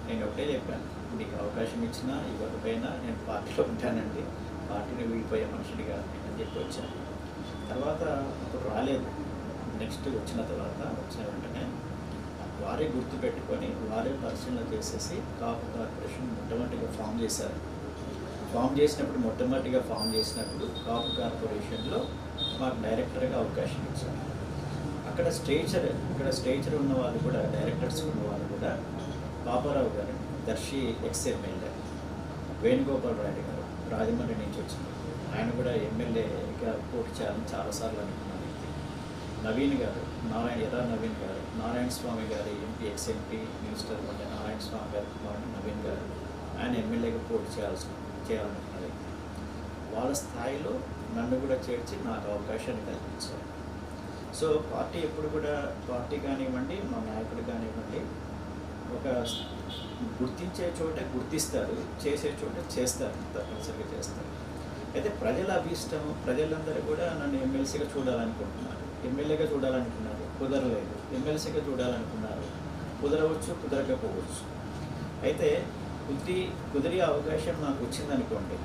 S3: నేను ఒకటే చెప్పాను, మీకు అవకాశం ఇచ్చినా ఇవ్వకపోయినా నేను పార్టీలో ఉంటానండి, పార్టీని వీడిపోయే మనిషిని కాదు అని చెప్పి వచ్చాను. తర్వాత అప్పుడు రాలేదు. నెక్స్ట్ వచ్చిన వెంటనే వారే గుర్తుపెట్టుకొని వారే పరిశీలన చేసేసి కాపు కార్పొరేషన్ మొట్టమొదటిగా ఫామ్ చేశారు. మొట్టమొదటిగా ఫామ్ చేసినప్పుడు కాపు కార్పొరేషన్లో మాకు డైరెక్టర్గా అవకాశం ఇచ్చారు. ఇక్కడ స్టేచర్ ఉన్న వాళ్ళు కూడా, డైరెక్టర్స్ ఉన్న వాళ్ళు కూడా పాపారావు గారు, దర్శి ఎక్స్-ఎమ్మెల్యే, వేణుగోపాల్ రెడ్డి గారు రాజమండ్రి నుంచి వచ్చినారు. ఆయన కూడా ఎమ్మెల్యేగా పోటీ చేయాలని చాలాసార్లు అనుకున్నారు. నవీన్ గారు, నవీన్ గారు, నారాయణ స్వామి గారి ఎంపీ, ఎక్స్-ఎంపీ మినిస్టర్ ఉండే నారాయణ స్వామి గారి కుమారుడు నవీన్ గారు, ఆయన ఎమ్మెల్యేగా పోటీ చేయాలనుకున్నారు. వాళ్ళ స్థాయిలో నన్ను కూడా చేర్చి నాకు అవకాశాన్ని కల్పించారు. సో పార్టీ ఎప్పుడు కూడా, పార్టీ కానివ్వండి, మా నాయకుడు కానివ్వండి, ఒక గుర్తించే చోట గుర్తిస్తారు, చేసే చోట చేస్తారు, తప్పనిసరిగా చేస్తారు. అయితే ప్రజల అభీష్టం, ప్రజలందరూ కూడా నన్ను ఎమ్మెల్సీగా ఎమ్మెల్యేగా చూడాలనుకున్నారు, కుదరలేదు. ఎమ్మెల్సీగా చూడాలనుకున్నారు, కుదరవచ్చు, కుదరకపోవచ్చు. అయితే కుదిరే అవకాశం నాకు వచ్చిందనుకోండి,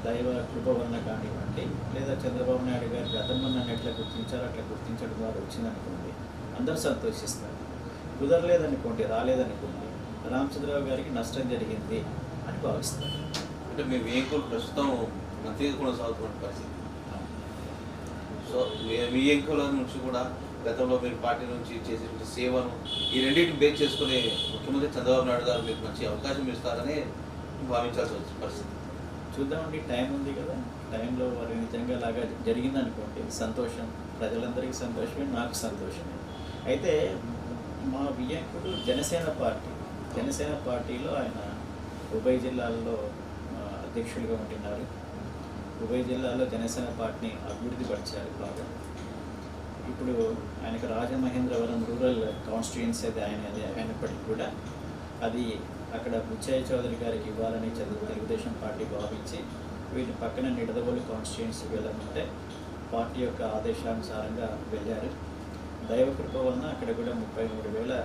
S3: దైవ కృప వలన కానివ్వండి, లేదా చంద్రబాబు నాయుడు గారి గతంలో నన్ను ఎట్లా గుర్తించారో అట్లా గుర్తించడం ద్వారా వచ్చిందనుకోండి, అందరూ సంతోషిస్తారు. కుదరలేదనుకోండి, రాలేదనుకోండి, రామచంద్రరావు గారికి నష్టం జరిగింది అని భావిస్తారు.
S2: అంటే మీ వేంకులు ప్రస్తుతం మంత్రిగా కొనసాగుతున్న పరిస్థితి. సో మీ వేంకుల నుంచి కూడా గతంలో మీరు పార్టీ నుంచి చేసే సేవను ఈ రెండింటిని బేస్ చేసుకుని ముఖ్యమంత్రి చంద్రబాబు నాయుడు గారు మీకు మంచి అవకాశం ఇస్తారని భావించాల్సి వచ్చిన పరిస్థితి.
S3: చూద్దామండి, టైం ఉంది కదా, టైంలో వారి నిజంగా లాగా జరిగిందనుకోండి, సంతోషం, ప్రజలందరికీ సంతోషమే, నాకు సంతోషమే. అయితే మా వియ్యంకుడు జనసేన పార్టీలో ఆయన ఉభయ జిల్లాల్లో అధ్యక్షులుగా ఉంటున్నారు. ఉభయ జిల్లాలో జనసేన పార్టీని అభివృద్ధి పరిచారు బాగా. ఇప్పుడు ఆయనకు రాజమహేంద్రవరం రూరల్ కాన్స్టిట్యుయెన్సీ అది అయినప్పటికీ కూడా అది అక్కడ బుచ్చయ్య చౌదరి గారికి ఇవ్వాలని తెలుగుదేశం పార్టీ భావించి వీటి పక్కన నిడదవోలు కాన్స్టిట్యుయెన్సీ వెళ్ళమంటే పార్టీ యొక్క ఆదేశానుసారంగా వెళ్ళారు. దైవకృప వలన అక్కడ కూడా 33,000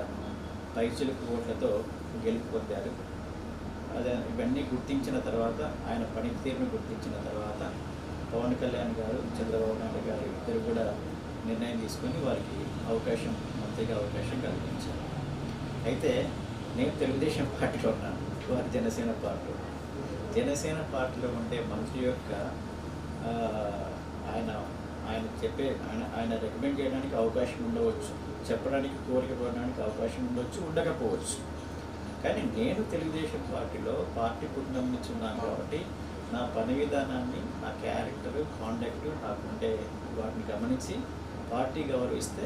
S3: పైచిలుకు ఓట్లతో గెలుపు పొందారు. ఇవన్నీ గుర్తించిన తర్వాత, ఆయన పనితీరును గుర్తించిన తర్వాత పవన్ కళ్యాణ్ గారు, చంద్రబాబు నాయుడు గారు ఇద్దరు కూడా నిర్ణయం తీసుకొని వారికి మంత్రిగా అవకాశం కల్పించారు. అయితే నేను తెలుగుదేశం పార్టీలో ఉన్నాను, వారు జనసేన పార్టీలో ఉంటే మంత్రి యొక్క ఆయన రికమెండ్ చేయడానికి అవకాశం ఉండవచ్చు, చెప్పడానికి కోరికపోవడానికి అవకాశం ఉండవచ్చు, ఉండకపోవచ్చు. కానీ నేను తెలుగుదేశం పార్టీలో పార్టీ కుటుంబం నుంచి ఉన్నాను కాబట్టి నా పని విధానాన్ని, నా క్యారెక్టర్, కాండక్ట్ నాకుంటే వాటిని గమనించి పార్టీ గౌరవిస్తే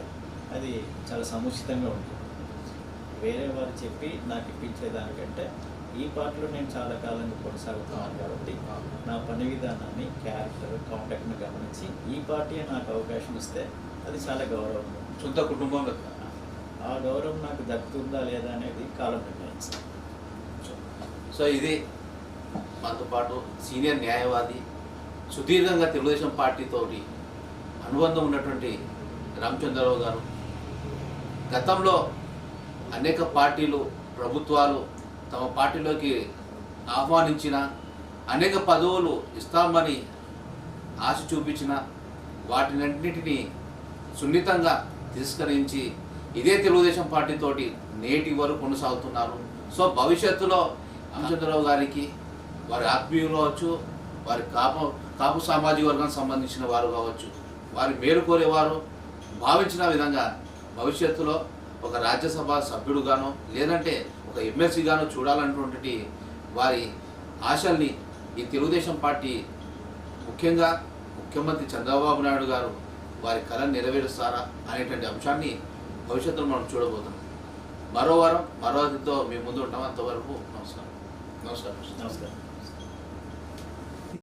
S3: అది చాలా సముచితంగా ఉంటుంది. వేరే వారు చెప్పి నాకు ఇప్పించేదానికంటే ఈ పార్టీలో నేను చాలా కాలంగా కొనసాగుతున్నాను కాబట్టి నా పని విధానాన్ని, క్యారెక్టర్, కాంటాక్ట్ని గమనించి ఈ పార్టీ నాకు అవకాశం ఇస్తే అది చాలా గౌరవం.
S2: సొంత కుటుంబంలో
S3: ఆ గౌరవం నాకు దక్కుతుందా లేదా అనేది కాలం నిర్ణయించాలి.
S2: సో ఇది మనతో పాటు సీనియర్ న్యాయవాది, సుదీర్ఘంగా తెలుగుదేశం పార్టీతోటి అనుబంధం ఉన్నటువంటి రామచంద్రరావు గారు. గతంలో అనేక పార్టీలు, ప్రభుత్వాలు తమ పార్టీలోకి ఆహ్వానించిన, అనేక పదవులు ఇస్తామని ఆశ చూపించిన వాటినన్నిటినీ సున్నితంగా తిరస్కరించి ఇదే తెలుగుదేశం పార్టీతోటి నేటి వరకు కొనసాగుతున్నారు. సో భవిష్యత్తులో రామచంద్రరావు గారికి వారి ఆత్మీయులు కావచ్చు, వారి కాపు సామాజిక వర్గానికి సంబంధించిన వారు కావచ్చు, వారి మేలు కోరేవారు భావించిన విధంగా భవిష్యత్తులో ఒక రాజ్యసభ సభ్యుడుగానో లేదంటే ఒక ఎమ్మెల్సీగానో చూడాలన్నటువంటి వారి ఆశల్ని ఈ తెలుగుదేశం పార్టీ, ముఖ్యంగా ముఖ్యమంత్రి చంద్రబాబు నాయుడు గారు వారి కళను నెరవేరుస్తారా అనేటువంటి అంశాన్ని భవిష్యత్తులో మనం చూడబోతున్నాం. మరో వారం మరో అతిథితో మీ ముందు ఉంటాం. అంతవరకు నమస్కారం.
S3: నమస్కారం.